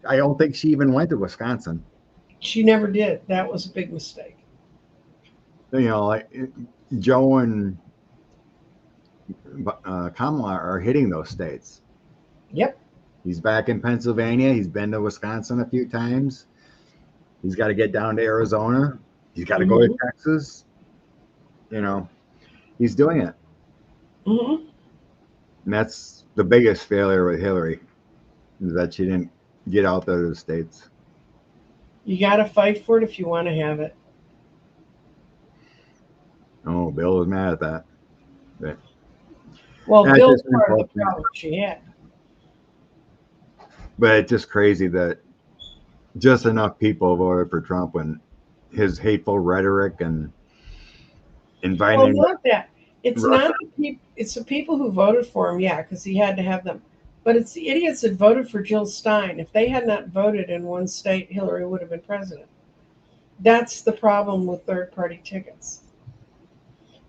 I don't think she even went to Wisconsin. She never did. That was a big mistake. like Joe and Kamala are hitting those states. Yep. He's back in Pennsylvania. He's been to Wisconsin a few times. He's got to get down to Arizona. He's got to go to Texas. He's doing it. Mm-hmm. And that's the biggest failure with Hillary, is that she didn't get out there to the states. You got to fight for it if you want to have it. Oh, Bill was mad at that. But, well, Bill's part of the problem she had. But it's just crazy that just enough people voted for Trump when his hateful rhetoric and inviting. Well, not that. It's Russia. Not the people. It's the people who voted for him, yeah, because he had to have them. But it's the idiots that voted for Jill Stein. If they had not voted in one state, Hillary would have been president. That's the problem with third-party tickets.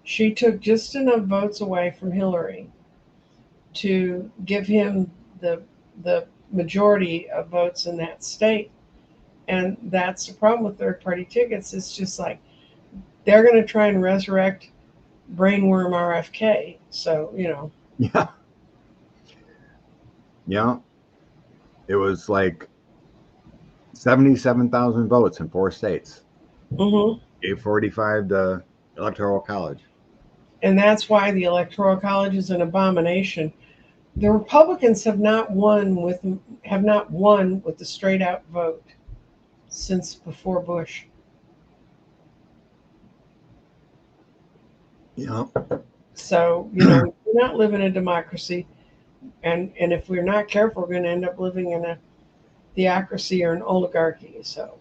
She took just enough votes away from Hillary to give him the majority of votes in that state. And that's the problem with third-party tickets. It's just like they're going to try and resurrect brainworm RFK. So, Yeah. Yeah. It was like 77,000 votes in 4 states. 845 to Electoral College. And that's why the Electoral College is an abomination. The Republicans have not won with the straight out vote since before Bush. Yeah. So, we're not living in a democracy. And if we're not careful, we're going to end up living in a theocracy or an oligarchy. So,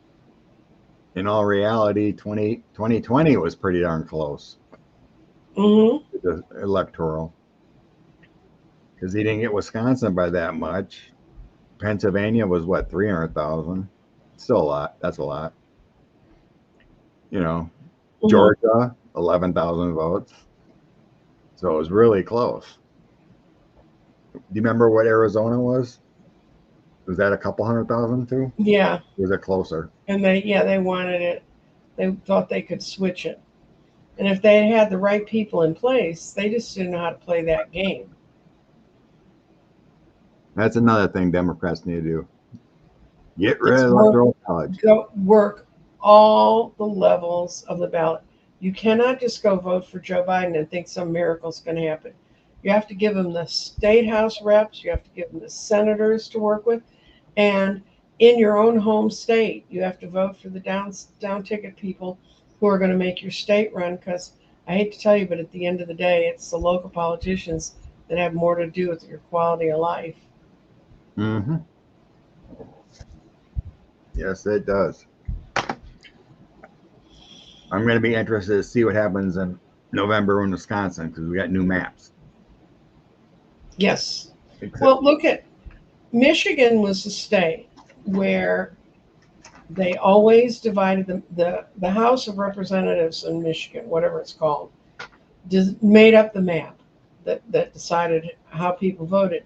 in all reality, 2020 was pretty darn close. The electoral, because he didn't get Wisconsin by that much. Pennsylvania was what, 300,000? Still a lot. That's a lot. Georgia, 11,000 votes. So it was really close. Do you remember what Arizona was? Was that a couple 100,000 too? Yeah. Or was it closer? And they wanted it. They thought they could switch it. And if they had the right people in place, they just didn't know how to play that game. That's another thing Democrats need to do. Get rid of the Electoral College. Go work all the levels of the ballot. You cannot just go vote for Joe Biden and think some miracle's going to happen. You have to give them the state house reps. You have to give them the senators to work with. And in your own home state, you have to vote for the down ticket people who are going to make your state run. Because I hate to tell you, but at the end of the day, it's the local politicians that have more to do with your quality of life. Mm-hmm. Yes, it does. I'm going to be interested to see what happens in November in Wisconsin, because we got new maps. Yes. Well, look at Michigan was a state where they always divided the House of Representatives in Michigan, whatever it's called, made up the map that decided how people voted.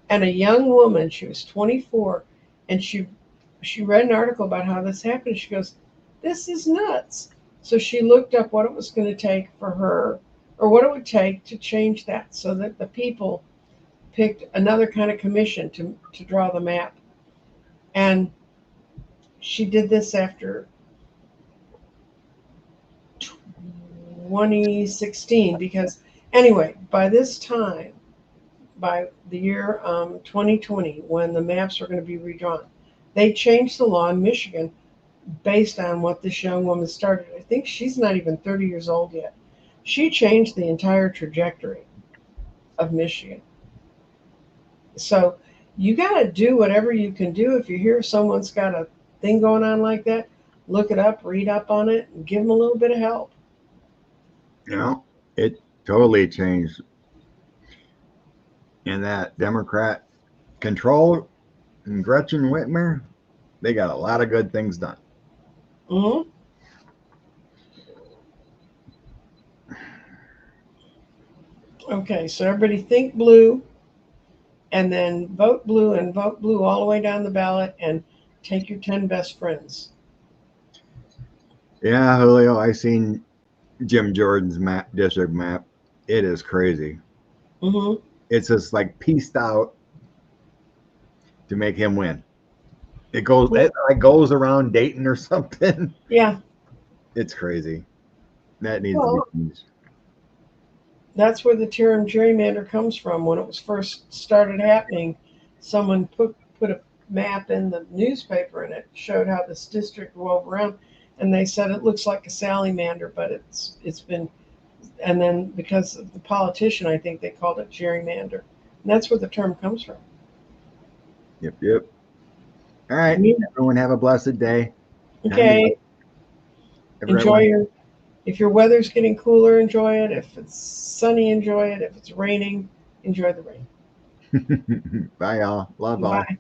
And a young woman, she was 24, and she read an article about how this happened. She goes, "This is nuts." So she looked up what it was going to take for her, or what it would take to change that, so that the people picked another kind of commission to draw the map. And she did this after 2016, because anyway, by this time, by the year 2020, when the maps were going to be redrawn, they changed the law in Michigan based on what this young woman started. I think she's not even 30 years old yet. She changed the entire trajectory of Michigan. So you got to do whatever you can do. If you hear someone's got a thing going on like that, look it up, read up on it, and give them a little bit of help. It totally changed. And that Democrat control and Gretchen Whitmer, they got a lot of good things done. Mm-hmm. Okay, so everybody think blue, and then vote blue, and vote blue all the way down the ballot, and take your 10 best friends. Yeah, Julio, I seen Jim Jordan's map, district map. It is crazy. Mm-hmm. It's just like pieced out to make him win. It like goes around Dayton or something. Yeah. It's crazy. That needs to be Well, changed. that's where the term gerrymander comes from. When it was first started happening, someone put a map in the newspaper and it showed how this district wove around, and they said it looks like a salamander, but it's been, and then because of the politician, I think they called it gerrymander, and that's where the term comes from. Yep, yep. All right. Yeah. Everyone have a blessed day. Time to go. Okay, enjoy Everyone. your. If your weather's getting cooler, enjoy it. If it's sunny, enjoy it. If it's raining, enjoy the rain. Bye, y'all. Love all. Bye.